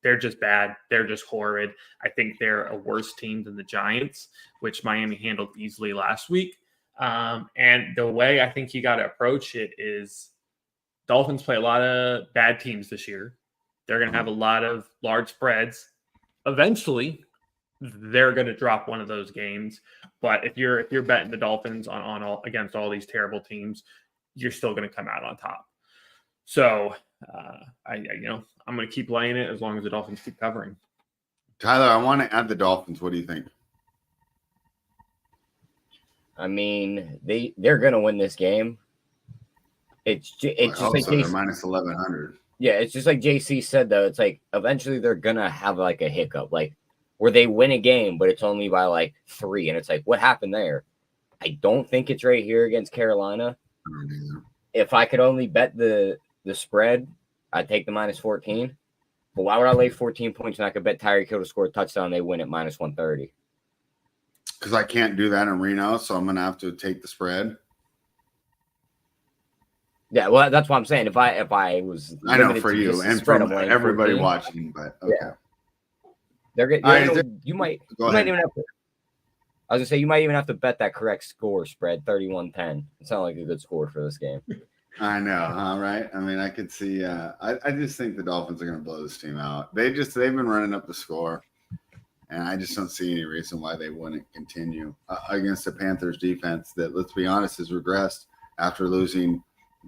they're just bad. They're just horrid. I think they're a worse team than the Giants, which Miami handled easily last week. And the way I think you got to approach it is Dolphins play a lot of bad teams this year. They're going to have a lot of large spreads. Eventually, they're going to drop one of those games. But if you're betting the Dolphins against all these terrible teams, you're still going to come out on top. So I'm going to keep laying it as long as the Dolphins keep covering. Tyler, I want to add the Dolphins. What do you think? I mean, they're going to win this game. It's just like they're minus 1,100. Yeah, it's just like JC said, though. It's like eventually they're going to have like a hiccup, like where they win a game, but it's only by like 3. And it's like, what happened there? I don't think it's right here against Carolina. If I could only bet the spread, I'd take the minus 14. But why would I lay 14 points when I could bet Tyreek Hill to score a touchdown? They win at minus 130. Because I can't do that in Reno, so I'm going to have to take the spread. Yeah, well, that's what I'm saying. If I was, I know for you and for everybody watching, but okay. Yeah. They're good. You might even have to. I was gonna say you might even have to bet that correct score spread 31-10. It sounds like a good score for this game. I know, right? I mean, I could see. I just think the Dolphins are going to blow this team out. They've been running up the score, and I just don't see any reason why they wouldn't continue against the Panthers defense that, let's be honest, has regressed after losing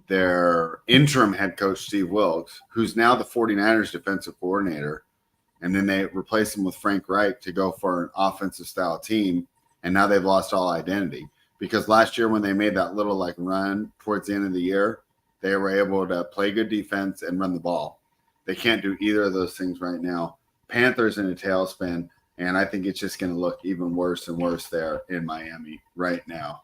their interim head coach, Steve Wilkes, who's now the 49ers defensive coordinator. And then they replaced him with Frank Reich to go for an offensive style team. And now they've lost all identity because last year when they made that little run towards the end of the year, they were able to play good defense and run the ball. They can't do either of those things right now. Panthers in a tailspin. And I think it's just going to look even worse and worse there in Miami right now.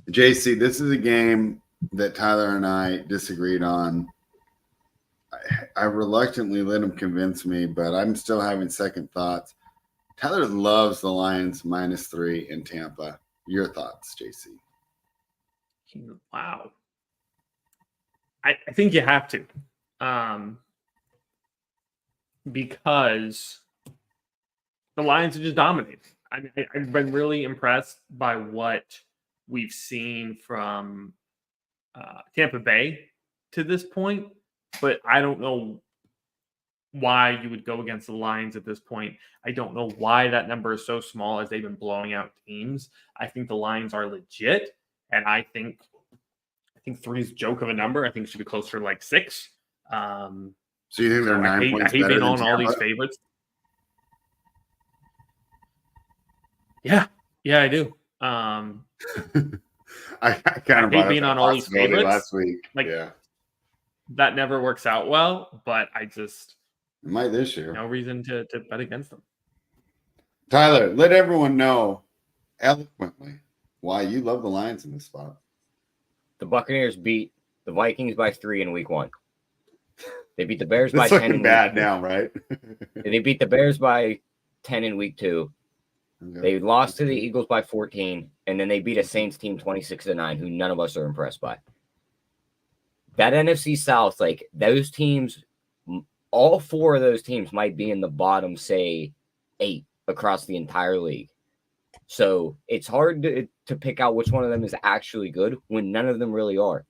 JC, this is a game that Tyler and I disagreed on. I reluctantly let him convince me, but I'm still having second thoughts. Tyler loves the Lions minus 3 in Tampa. Your thoughts, JC? Wow. I think you have to. Because the Lions are just dominating. I mean, I've been really impressed by what we've seen from Tampa Bay to this point, but I don't know why you would go against the Lions at this point. I don't know why that number is so small as they've been blowing out teams. I think the Lions are legit, and I think 3 is a joke of a number. I think it should be closer to like 6. So you think they're 9 points better being than on Tampa? all these favorites. Yeah, I do. I kind of hate being on all these favorites last week. That never works out well, but It might this year. No reason to bet against them. Tyler, let everyone know eloquently why you love the Lions in this spot. The Buccaneers beat the Vikings by 3 in week 1. They beat the Bears by It's 10 looking in bad week 2. now, right? They beat the Bears by 10 in week 2. Okay. They lost to the Eagles by 14, and then they beat a Saints team 26-9, who none of us are impressed by. That NFC South, like those teams, all 4 of those teams might be in the bottom, say, 8 across the entire league. So it's hard to pick out which one of them is actually good when none of them really are.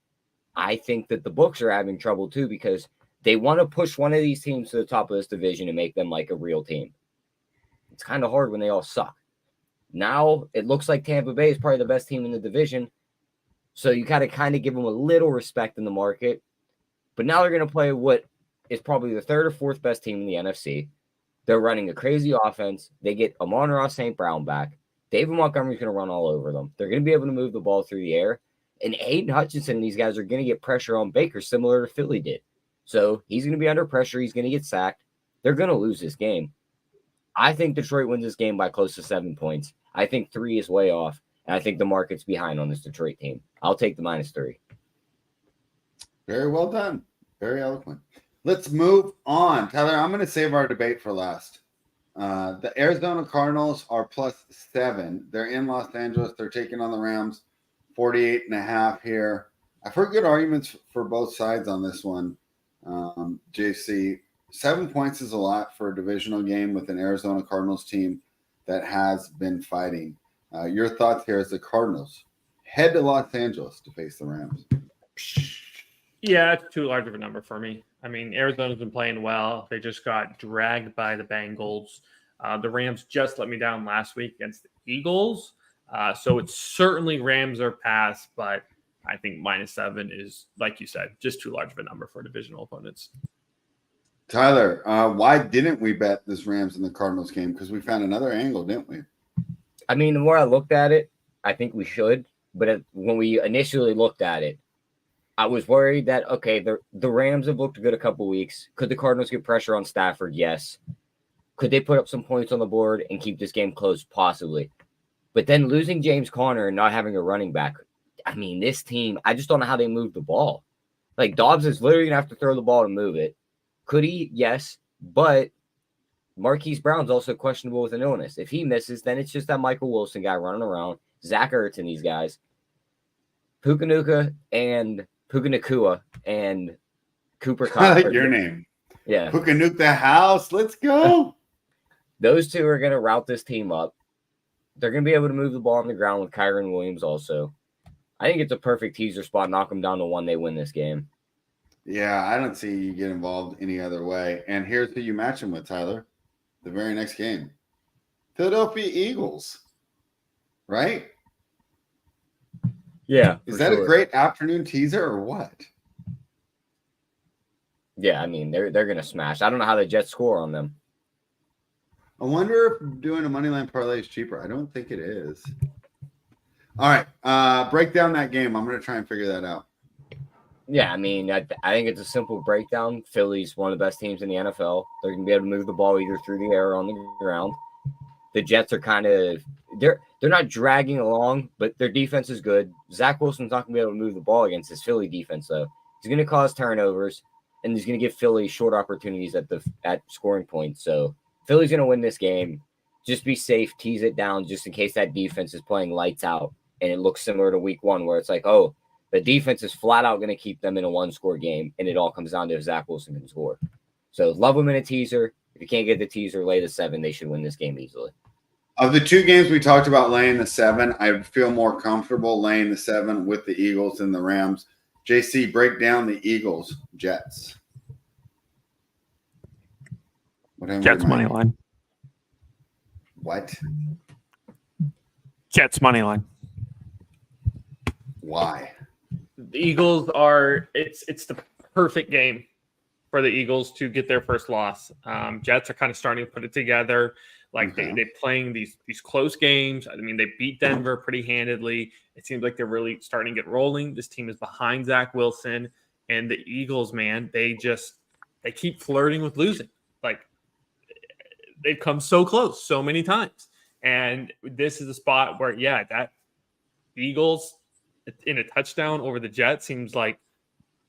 I think that the books are having trouble too because they want to push one of these teams to the top of this division and make them like a real team. It's kind of hard when they all suck. Now it looks like Tampa Bay is probably the best team in the division. So you got to kind of give them a little respect in the market. But now they're going to play what is probably the 3rd or 4th best team in the NFC. They're running a crazy offense. They get Amon-Ra St. Brown back. David Montgomery's going to run all over them. They're going to be able to move the ball through the air. And Aiden Hutchinson and these guys are going to get pressure on Baker similar to Philly did. So he's going to be under pressure. He's going to get sacked. They're going to lose this game. I think Detroit wins this game by close to 7 points. I think 3 is way off. And I think the market's behind on this Detroit team. I'll take the -3. Very well done. Very eloquent. Let's move on. Tyler, I'm going to save our debate for last. The Arizona Cardinals are +7. They're in Los Angeles. They're taking on the Rams, 48.5 here. I've heard good arguments for both sides on this one. JC, 7 points is a lot for a divisional game with an Arizona Cardinals team that has been fighting. Your thoughts here as the Cardinals head to Los Angeles to face the Rams. Yeah, it's too large of a number for me. I mean, Arizona's been playing well. They just got dragged by the Bengals. The Rams just let me down last week against the Eagles. So it's certainly Rams or pass, but I think -7 is, like you said, just too large of a number for divisional opponents. Tyler, why didn't we bet this Rams and the Cardinals game? Because we found another angle, didn't we? I mean, the more I looked at it, I think we should. But when we initially looked at it, I was worried that, okay, the Rams have looked good a couple weeks. Could the Cardinals get pressure on Stafford? Yes. Could they put up some points on the board and keep this game close? Possibly. But then losing James Conner and not having a running back, I mean, this team, I just don't know how they move the ball. Like, Dobbs is literally going to have to throw the ball to move it. Could he? Yes. But Marquise Brown's also questionable with an illness. If he misses, then it's just that Michael Wilson guy running around, Zach Ertz and these guys. Puka Nacua and Cooper Kupp. I like your name. Yeah. Puka Nuke the house. Let's go. Those two are going to route this team up. They're going to be able to move the ball on the ground with Kyron Williams also. I think it's a perfect teaser spot. Knock them down to 1. They win this game. Yeah, I don't see you get involved any other way. And here's who you match him with, Tyler. The very next game. Philadelphia Eagles. Right? Yeah. Is that a great afternoon teaser or what? Yeah, I mean, they're going to smash. I don't know how the Jets score on them. I wonder if doing a money line parlay is cheaper. I don't think it is. All right. Break down that game. I'm going to try and figure that out. Yeah, I mean, I think it's a simple breakdown. Philly's one of the best teams in the NFL. They're going to be able to move the ball either through the air or on the ground. The Jets are kind of they're not dragging along, but their defense is good. Zach Wilson's not going to be able to move the ball against this Philly defense, though. He's going to cause turnovers, and he's going to give Philly short opportunities at scoring points. So Philly's going to win this game. Just be safe, tease it down, just in case that defense is playing lights out, and it looks similar to Week 1, where it's like, oh, the defense is flat out going to keep them in a 1-score game, and it all comes down to if Zach Wilson can score. So love them in a teaser. If you can't get the teaser, lay the 7. They should win this game easily. Of the 2 games we talked about laying the 7, I feel more comfortable laying the 7 with the Eagles and the Rams. JC, break down the Eagles Jets. Jets money line. What? Jets money line. Why? The Eagles are it's the perfect game for the Eagles to get their first loss. Jets are kind of starting to put it together. Like they're playing these close games. I mean, they beat Denver pretty handedly. It seems like they're really starting to get rolling. This team is behind Zach Wilson, and the Eagles, man, they keep flirting with losing. they've come so close so many times. And this is a spot where, that Eagles in a touchdown over the Jets seems like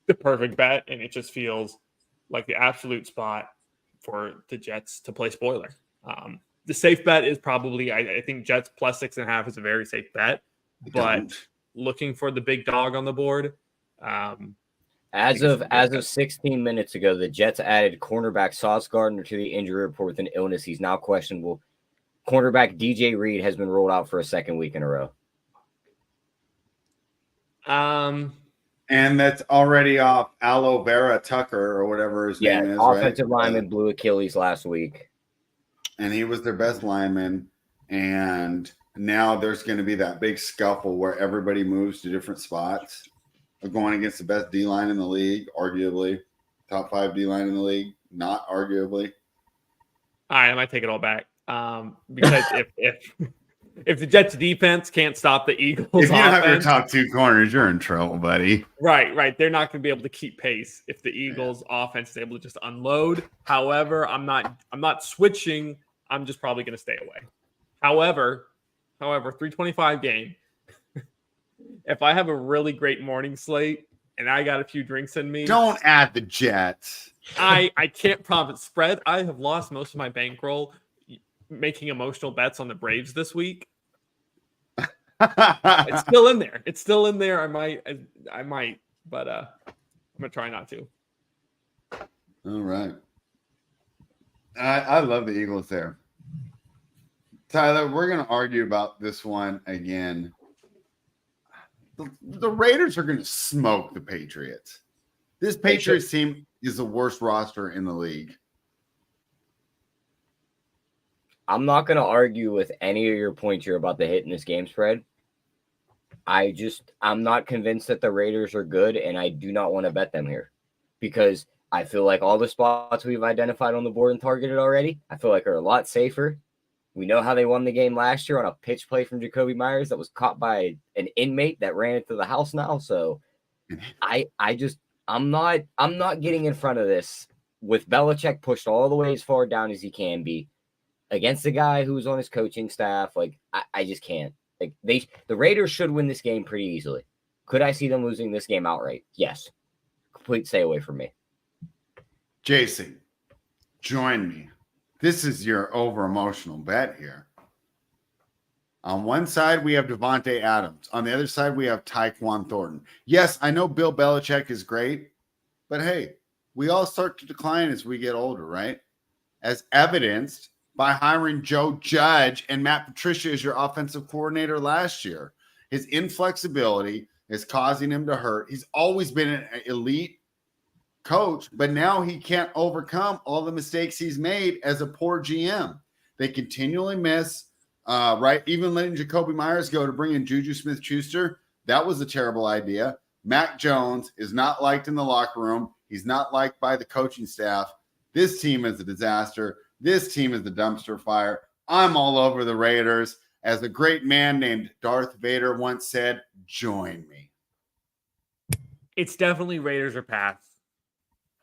the perfect bet. And it just feels like the absolute spot for the Jets to play spoiler. The safe bet is probably, I think Jets plus 6.5 is a very safe bet. But looking for the big dog on the board. As of 16 minutes ago, the Jets added cornerback Sauce Gardner to the injury report with an illness. He's now questionable. Cornerback DJ Reed has been rolled out for a second week in a row. And that's already off Aloe Vera Tucker or whatever his name is. Offensive lineman blew Achilles last week. And he was their best lineman. And now there's going to be that big scuffle where everybody moves to different spots. Going against the best D-line in the league, arguably. Top 5 D-line in the league, not arguably. All right, I might take it all back. Because if the Jets defense can't stop the Eagles if you don't offense, have your top 2 corners, you're in trouble, buddy. Right. They're not going to be able to keep pace if the Eagles offense is able to just unload. However, I'm not switching. I'm just probably going to stay away. However, 325 game. If I have a really great morning slate and I got a few drinks in me, don't add the Jets. I can't promise spread. I have lost most of my bankroll making emotional bets on the Braves this week. It's still in there. I might, but I'm gonna try not to. All right. I love the Eagles there. Tyler, we're gonna argue about this one again. The Raiders are going to smoke the Patriots. This Patriots team is the worst roster in the league. I'm not going to argue with any of your points here about the hit in this game spread. I'm not convinced that the Raiders are good, and I do not want to bet them here because I feel like all the spots we've identified on the board and targeted already, I feel like are a lot safer. We know how they won the game last year on a pitch play from Jacoby Myers that was caught by an inmate that ran into the house now. So I'm not getting in front of this with Belichick pushed all the way as far down as he can be against the guy who's on his coaching staff. Like I just can't. Like the Raiders should win this game pretty easily. Could I see them losing this game outright? Yes. Complete stay away from me. Jason, join me. This is your over-emotional bet here. On one side, we have Devontae Adams. On the other side, we have Tyquan Thornton. Yes, I know Bill Belichick is great, but hey, we all start to decline as we get older, right? As evidenced by hiring Joe Judge and Matt Patricia as your offensive coordinator last year. His inflexibility is causing him to hurt. He's always been an elite coach, but now he can't overcome all the mistakes he's made as a poor GM. They continually miss, right? Even letting Jacoby Myers go to bring in Juju Smith-Schuster, that was a terrible idea. Mac Jones is not liked in the locker room. He's not liked by the coaching staff. This team is a disaster. This team is the dumpster fire. I'm all over the Raiders. As a great man named Darth Vader once said, join me. It's definitely Raiders or pass.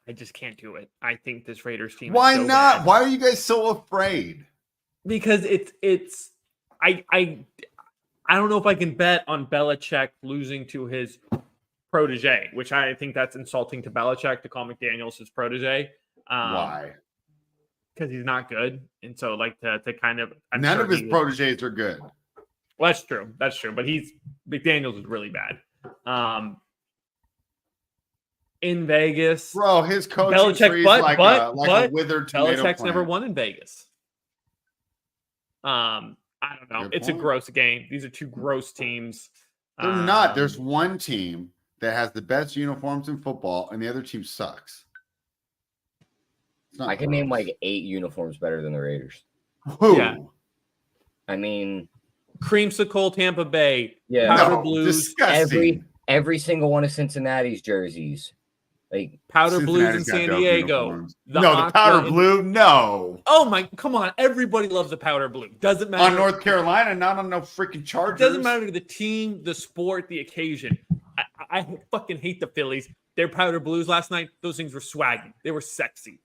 I just can't do it. I think this Raiders team. Why is so not? bad. Why are you guys so afraid? Because I don't know if I can bet on Belichick losing to his protege, which I think that's insulting to Belichick to call McDaniels his protege. Why? Because he's not good, and so like to kind of none of his proteges are good. Well, that's true. But McDaniels is really bad. In Vegas, bro, his coaching Belichick, tree is but a withered tomato Belichick's plant. never won in Vegas. I don't know. Good It's point. a gross game. These are two gross teams. They're not. There's one team that has the best uniforms in football, and the other team sucks. I can name like 8 uniforms better than the Raiders. Who? Yeah. I mean, Creamsicle, Tampa Bay, yeah, Powder Blues, disgusting. every single one of Cincinnati's jerseys. Like Powder Blues in Cincinnati's got San dope Diego. uniforms. The The Aqua powder in- blue. No, Oh my! Come on! Everybody loves the powder blue. Doesn't matter. on North Carolina, not on no freaking It Chargers. doesn't matter the team, the sport, the occasion. I fucking hate the Phillies. Their powder blues last night. Those things were swaggy. They were sexy.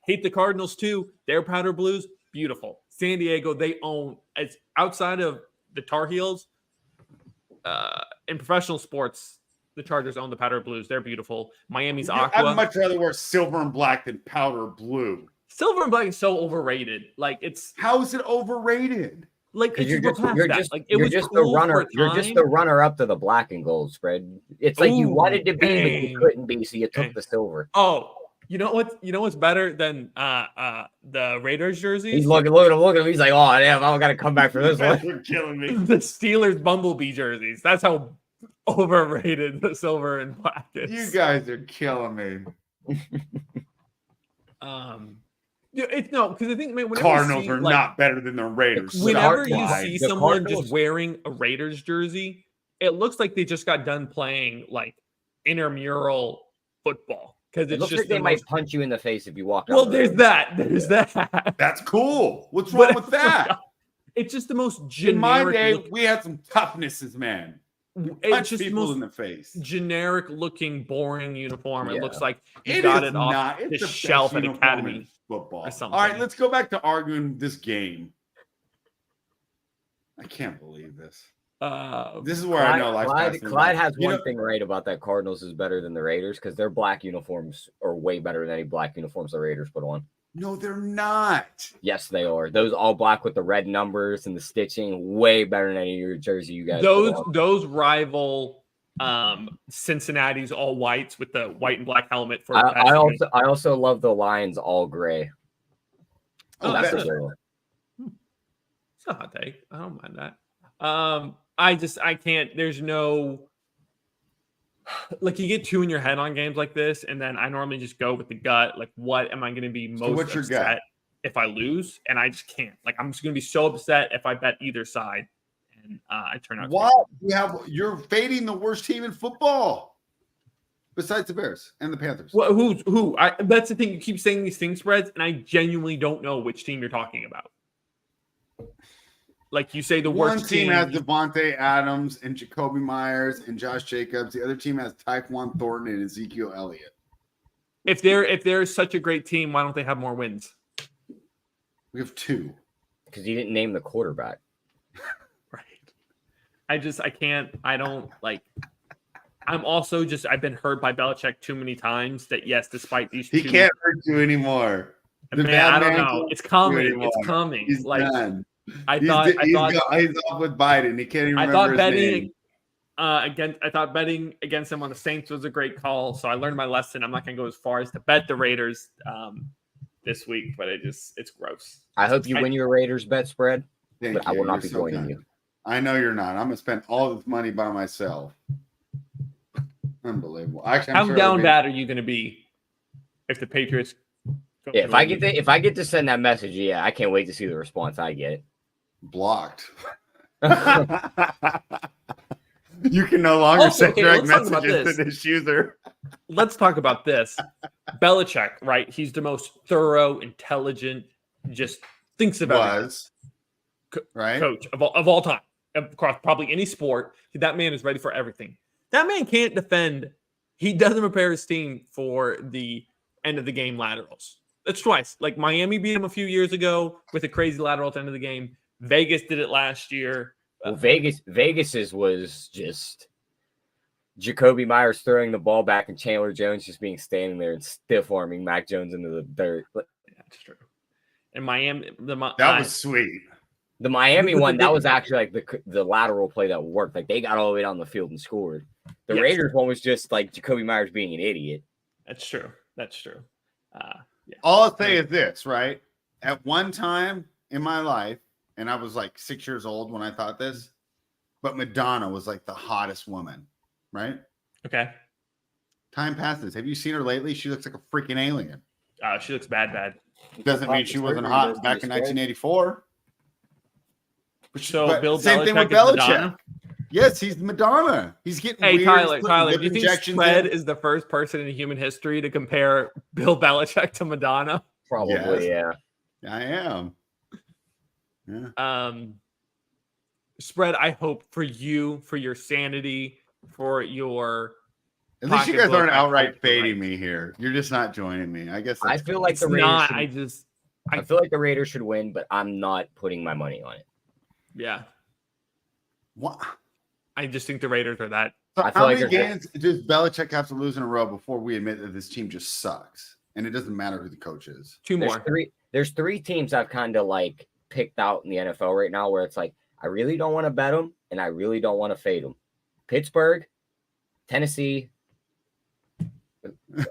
Hate the Cardinals too. Their powder blues, beautiful. San Diego, they own, it's outside of the Tar Heels. In professional sports, the Chargers own the powder blues. They're beautiful. Miami's aqua. I'd much rather wear silver and black than powder blue. Silver and black is so overrated. Like it's how is it overrated? Like it's you're just cool You're just the runner up to the black and gold spread. It's like you wanted to be, but you couldn't be, so you took the silver. Oh, you know what's better than the Raiders jerseys? He's look at him. He's like, oh damn, I gotta come back for this one. You're killing me. The Steelers Bumblebee jerseys. That's how overrated the silver and black is. You guys are killing me. It's no, because I think Cardinals are not better than the Raiders. Whenever you see someone just wearing a Raiders jersey, it looks like they just got done playing like intramural football. Because it looks just like they might punch you in the face if you walk out. Well, there's that. There's that. That's cool. What's wrong with that? It's just the most generic. In my day, we had some toughnesses, man. Punch just people in the face. Generic looking, boring uniform. Yeah. It looks like you got it off the shelf at Academy football. Or something. All right, let's go back to arguing this game. I can't believe this. This is where I know Clyde has one thing right about that. Cardinals is better than the Raiders because their black uniforms are way better than any black uniforms the Raiders put on. No, they're not. Yes, they are. Those all black with the red numbers and the stitching, way better than any of your jersey you guys. Those rival Cincinnati's all whites with the white and black helmet. For I also love the Lions all gray. That's a great one. It's a hot take. I don't mind that. I can't. There's no. Like you get two in your head on games like this, and then I normally just go with the gut. Like, what am I going to be most upset if I lose? And I just can't. Like, I'm just going to be so upset if I bet either side, and I turn out. What? You're fading the worst team in football, besides the Bears and the Panthers. Well, who? That's the thing. You keep saying these thing spreads, and I genuinely don't know which team you're talking about. Like you say, the worst one team has Devontae Adams and Jacoby Myers and Josh Jacobs. The other team has Tyquan Thornton and Ezekiel Elliott. If they're such a great team, why don't they have more wins? We have two. Because you didn't name the quarterback. Right. I can't. I don't like. I'm also just. I've been hurt by Belichick too many times that yes, despite these, he can't hurt you anymore. I don't know. It's coming. It's coming. He's done. I thought he's off with Biden. He can't even remember his name. I thought betting against him on the Saints was a great call. So I learned my lesson. I'm not going to go as far as to bet the Raiders this week, but it's gross. I hope you win your Raiders bet spread, but I will not be joining you. I know you're not. I'm going to spend all this money by myself. Unbelievable. Actually, how down bad are you going to be if the Patriots? Yeah, if I get to send that message, yeah, I can't wait to see the response I get. Blocked. You can no longer send direct messages to this user. Let's talk about this. Belichick, right? He's the most thorough, intelligent, just thinks about coach of all time across probably any sport. That man is ready for everything. That man can't defend. He doesn't prepare his team for the end of the game laterals. That's twice. Like Miami beat him a few years ago with a crazy lateral at the end of the game. Vegas did it last year. Well, Vegas's was just Jacoby Myers throwing the ball back and Chandler Jones just being standing there and stiff arming Mac Jones into the dirt. That's true. And Miami, that was sweet. The Miami one, that was actually like the lateral play that worked. Like they got all the way down the field and scored. The Raiders one was just like Jacoby Myers being an idiot. That's true. Yeah. All I'll say is this, right? At one time in my life, and I was like 6 years old when I thought this, but Madonna was like the hottest woman, right? Okay. Time passes. Have you seen her lately? She looks like a freaking alien. She looks bad. Doesn't mean she wasn't hot back in 1984. But Bill same Belichick thing with Belichick. Yes, he's Madonna. He's getting weird. Tyler, do you think Fred is the first person in human history to compare Bill Belichick to Madonna? Probably, yeah. I am. Yeah. Spread, I hope for you, for your sanity, for your at least you guys aren't outright fading me here. You're just not joining me. I guess I feel like the Raiders I feel like the Raiders should win, but I'm not putting my money on it. Yeah. What? I just think the Raiders are that. So I feel how like many there's- games does Belichick have to lose in a row before we admit that this team just sucks? And it doesn't matter who the coach is. Two more. There's three teams I've kind of like picked out in the NFL right now where it's like, I really don't want to bet them and I really don't want to fade them. Pittsburgh, Tennessee.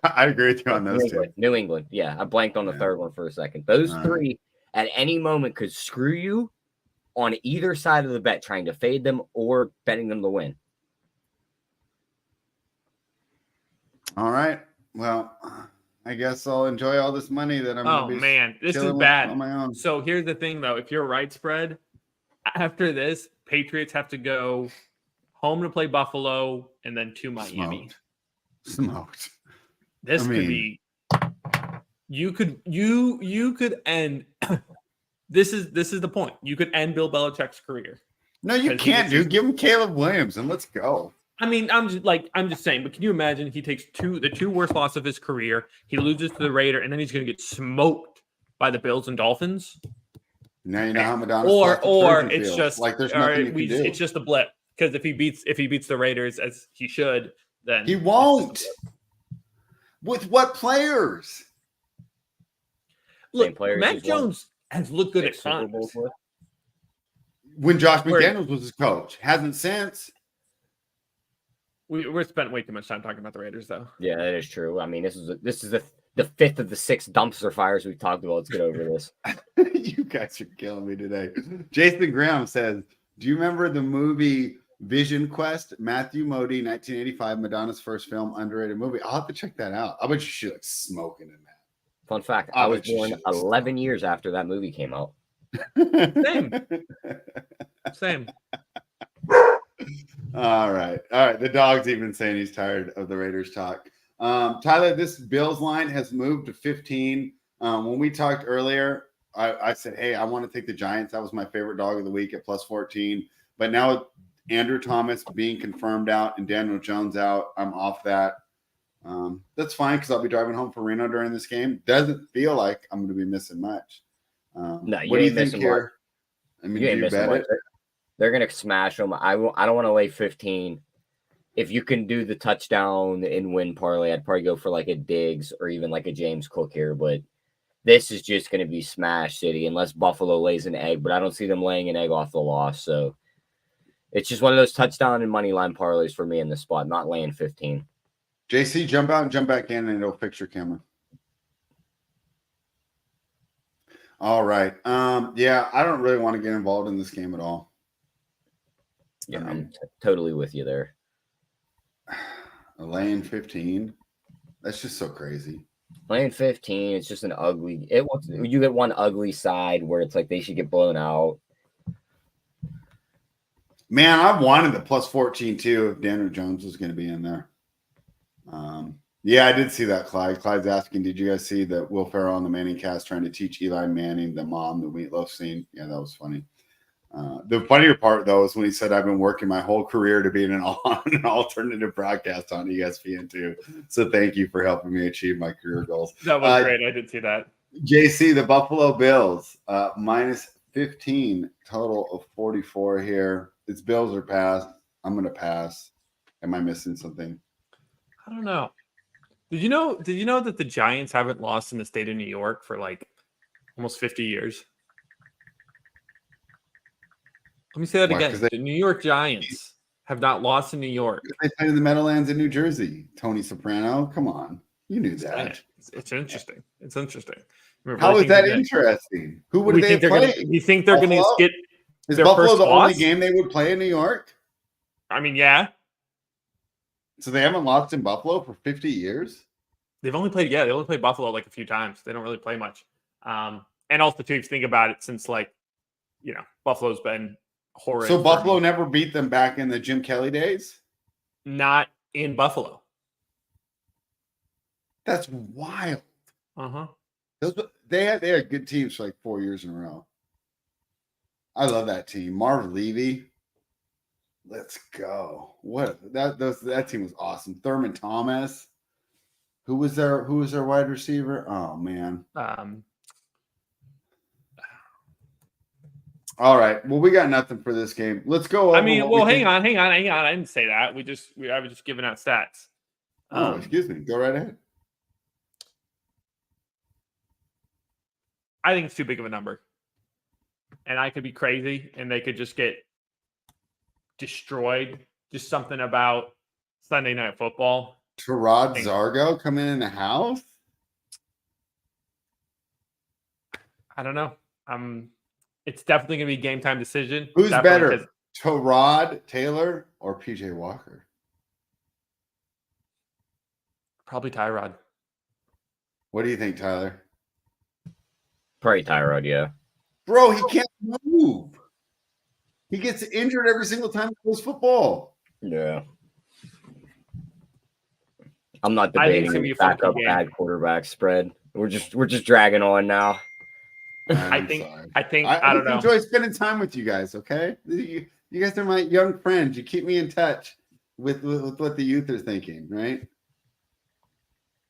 I agree with you on those two. New England. Yeah, I blanked on the third one for a second. Those All three at any moment could screw you on either side of the bet, trying to fade them or betting them to win. All right. Well, I guess I'll enjoy all this money that I'm Oh going to be man, this is chilling with bad. on my own. So here's the thing, though: if you're right spread, after this, Patriots have to go home to play Buffalo and then to Miami. Smoked. This I could mean- be. You could end. This is the point. You could end Bill Belichick's career. No, you Because he can't, gets dude. Give him Caleb Williams and let's go. I mean, I'm just saying. But can you imagine he takes the two worst losses of his career? He loses to the Raider, and then he's going to get smoked by the Bills and Dolphins. Now you know how Madonna's Or plastic surgeon it's feels. just like there's all nothing right, you can do. it's just a blip. Because if he beats the Raiders as he should, then He won't. With what players? Look, players Mac he's won Jones has looked good at 6 Super Bowls times. with. When Josh Where- McDaniels was his coach. Hasn't since. We're spent way too much time talking about the Raiders, though. Yeah, that is true. I mean, this is the fifth of the 6 dumpster fires we've talked about. Let's get over this. You guys are killing me today. Jason Graham says, do you remember the movie Vision Quest? Matthew Modine, 1985, Madonna's first film, underrated movie. I'll have to check that out. I bet you she looks smoking in Fun fact, I I was bet you born should. 11 years after that movie came out. that. Same. All right. The dog's even saying he's tired of the Raiders talk. Tyler, this Bills line has moved to 15. When we talked earlier, I said, hey, I want to take the Giants. That was my favorite dog of the week at plus 14. But now with Andrew Thomas being confirmed out and Daniel Jones out, I'm off that. That's fine because I'll be driving home for Reno during this game. Doesn't feel like I'm going to be missing much. No, you what do you ain't think missing here? I mean, You do ain't you missing bet much. it? They're gonna smash them. I don't want to lay 15. If you can do the touchdown and win parlay, I'd probably go for like a Diggs or even like a James Cook here. But this is just going to be smash city unless Buffalo lays an egg. But I don't see them laying an egg off the loss. So it's just one of those touchdown and money line parlays for me in this spot. Not laying 15. JC, jump out and jump back in, and it'll fix your camera. All right. Yeah, I don't really want to get involved in this game at all. Yeah, I mean- I'm totally with you there. Laying 15. That's just so crazy. Laying 15, it's just an ugly. You get one ugly side where it's like they should get blown out. Man, I wanted the plus 14 too if Daniel Jones was going to be in there. Yeah, I did see that, Clyde. Clyde's asking, did you guys see the Will Ferrell on the Manning cast trying to teach Eli Manning, the mom, the meatloaf scene? Yeah, that was funny. The funnier part, though, is when he said, I've been working my whole career to be an alternative broadcast on ESPN, too. So thank you for helping me achieve my career goals. That was great. I did see that. JC, the Buffalo Bills, minus 15, total of 44 here. It's Bills or pass. I'm going to pass. Am I missing something? I don't know. Did you know that the Giants haven't lost in the state of New York for like almost 50 years? Let me say that Why? again. 'Cause they- The New York Giants have not lost in New York. They played in the Meadowlands in New Jersey. Tony Soprano, come on. You knew that. It's interesting. It's interesting. Remember, How I is think that that- interesting? Who would we they think have they're played? gonna. You think they're going to Buffalo? get? Is their Buffalo first the only loss? game they would play in New York? I mean, yeah, So they haven't lost in Buffalo for 50 years? they've only played. Yeah, they only played Buffalo like a few times. They don't really play much. And also, too, if you think about it, since Buffalo's been horrid. So for- Buffalo never beat them back in the Jim Kelly days? not in Buffalo. That's wild. Uh-huh. They had good teams for like 4 years in a row. I love that team. Marv Levy. Let's go. That team was awesome. Thurman Thomas. Who was their wide receiver? Oh man. All right. Well, we got nothing for this game. Let's go over. I mean, what well, we think. hang on. I didn't say that. I was just giving out stats. Oh, excuse me. Go right ahead. I think it's too big of a number. And I could be crazy and they could just get destroyed. Just something about Sunday Night Football. Tarod Zargo coming in the house? I don't know. It's definitely going to be a game time decision. Who's Definitely better, Tarod Taylor or PJ Walker? Probably Tyrod. What do you think, Tyler? Probably Tyrod, yeah. Bro, he can't move. He gets injured every single time he plays football. Yeah. I'm not I think it's debating gonna be a backup funky game. bad quarterback spread. We're just dragging on now. I don't know. Enjoy spending time with you guys, okay? You guys are my young friends. You keep me in touch with what the youth are thinking, right?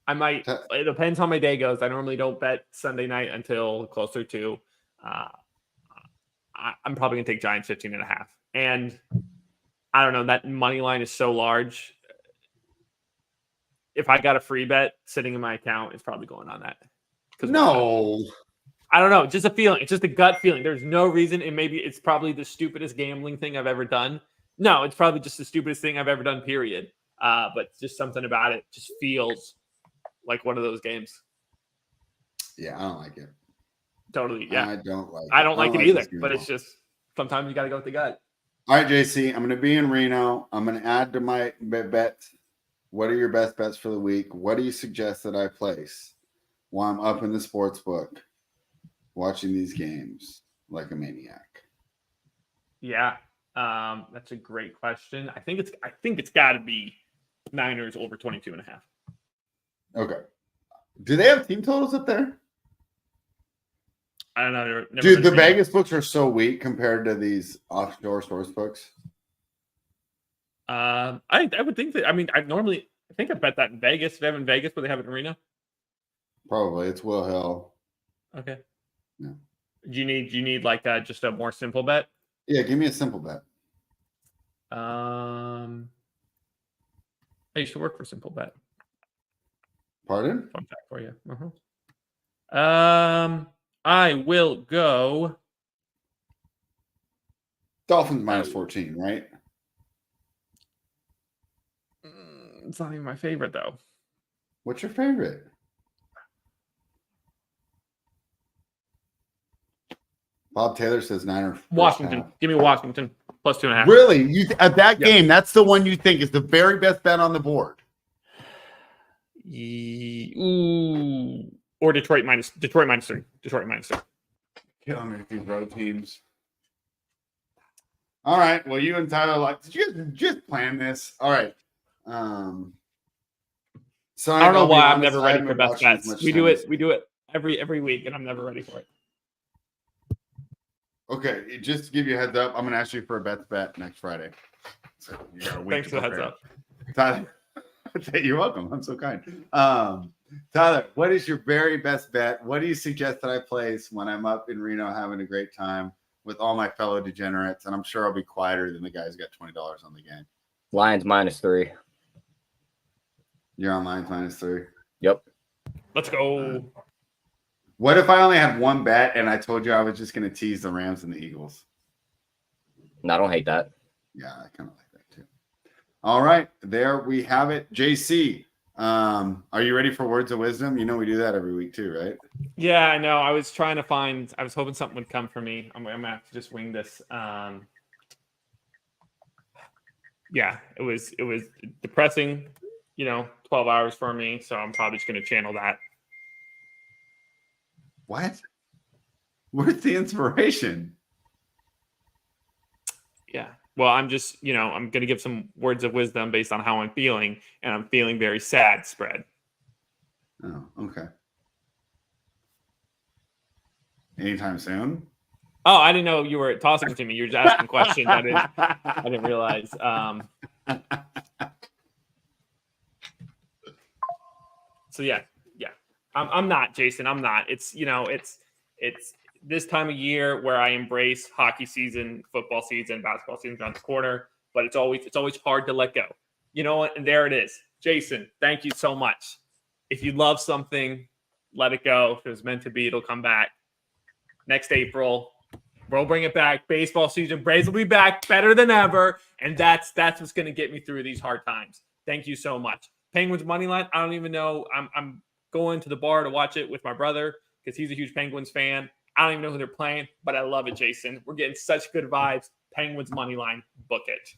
I might. It depends how my day goes. I normally don't bet Sunday night until closer to. I'm probably gonna take Giants 15.5, and I don't know. That money line is so large. If I got a free bet sitting in my account, it's probably going on that. No, I don't know. It's just a feeling. It's just a gut feeling. There's no reason, and maybe it's probably the stupidest gambling thing I've ever done. No, it's probably just the stupidest thing I've ever done. Period. But just something about it just feels like one of those games. Yeah, I don't like it. Totally. Yeah. I don't like it. I don't like it either, but it's it's just sometimes you got to go with the gut. All right, JC, I'm going to be in Reno. I'm going to add to my bets. What are your best bets for the week? What do you suggest that I place while I'm up in the sports book watching these games like a maniac? Yeah. That's a great question. I think it's got to be Niners over 22.5. Okay. Do they have team totals up there? I don't know. Dude, the Vegas books are so weak compared to these offshore source books. I would think that. I mean, I think I bet that in Vegas. If they have it in Vegas, but they have it in Reno. Probably it's Will Hill. Okay. Yeah. Do you need like just a more simple bet? Yeah, give me a simple bet. I used to work for Simple Bet. Pardon? Fun fact for you. I will go Dolphins minus 14, right? It's not even my favorite though. What's your favorite? Bob Taylor says Niners. Washington. Give me Washington plus 2.5. Really? You at that game? That's the one you think is the very best bet on the board. Ooh. Or Detroit minus 3. Detroit minus 3. Killing me with these road teams. All right. Well, you and Tyler did you guys just plan this? All right. So I don't know why I'm never ready for best bets. We do it every week, and I'm never ready for it. Okay, just to give you a heads up, I'm gonna ask you for a bet next Friday. So you got a week. Thanks for the heads up, Tyler. You're welcome. I'm so kind. Tyler, what is your very best bet? What do you suggest that I place when I'm up in Reno having a great time with all my fellow degenerates? And I'm sure I'll be quieter than the guys who got $20 on the game. Lions minus 3. You're on Lions minus 3. Yep. Let's go. What if I only had one bet and I told you I was just going to tease the Rams and the Eagles? No, I don't hate that. Yeah, I kind of like that too. All right, there we have it. JC, are you ready for words of wisdom? You know we do that every week too, right? Yeah, I know. I was hoping something would come for me. I'm gonna have to just wing this. Yeah, it was depressing, 12 hours for me. So I'm probably just gonna channel that. What? Where's the inspiration? Yeah. Well, I'm just, I'm going to give some words of wisdom based on how I'm feeling, and I'm feeling very sad spread. Oh, okay. Anytime soon? Oh, I didn't know you were tossing to me. You were just asking questions. I didn't realize. So yeah. I'm not, Jason. I'm not. It's this time of year where I embrace hockey season, football season, basketball season around the corner, but it's always hard to let go. You know what? And there it is. Jason, thank you so much. If you love something, let it go. If it was meant to be, it'll come back. Next April, we'll bring it back. Baseball season, Braves will be back better than ever. And that's what's going to get me through these hard times. Thank you so much. Penguins money line, I don't even know. I'm going to the bar to watch it with my brother because he's a huge Penguins fan. I don't even know who they're playing, but I love it, Jason. We're getting such good vibes. Penguins money line, book it.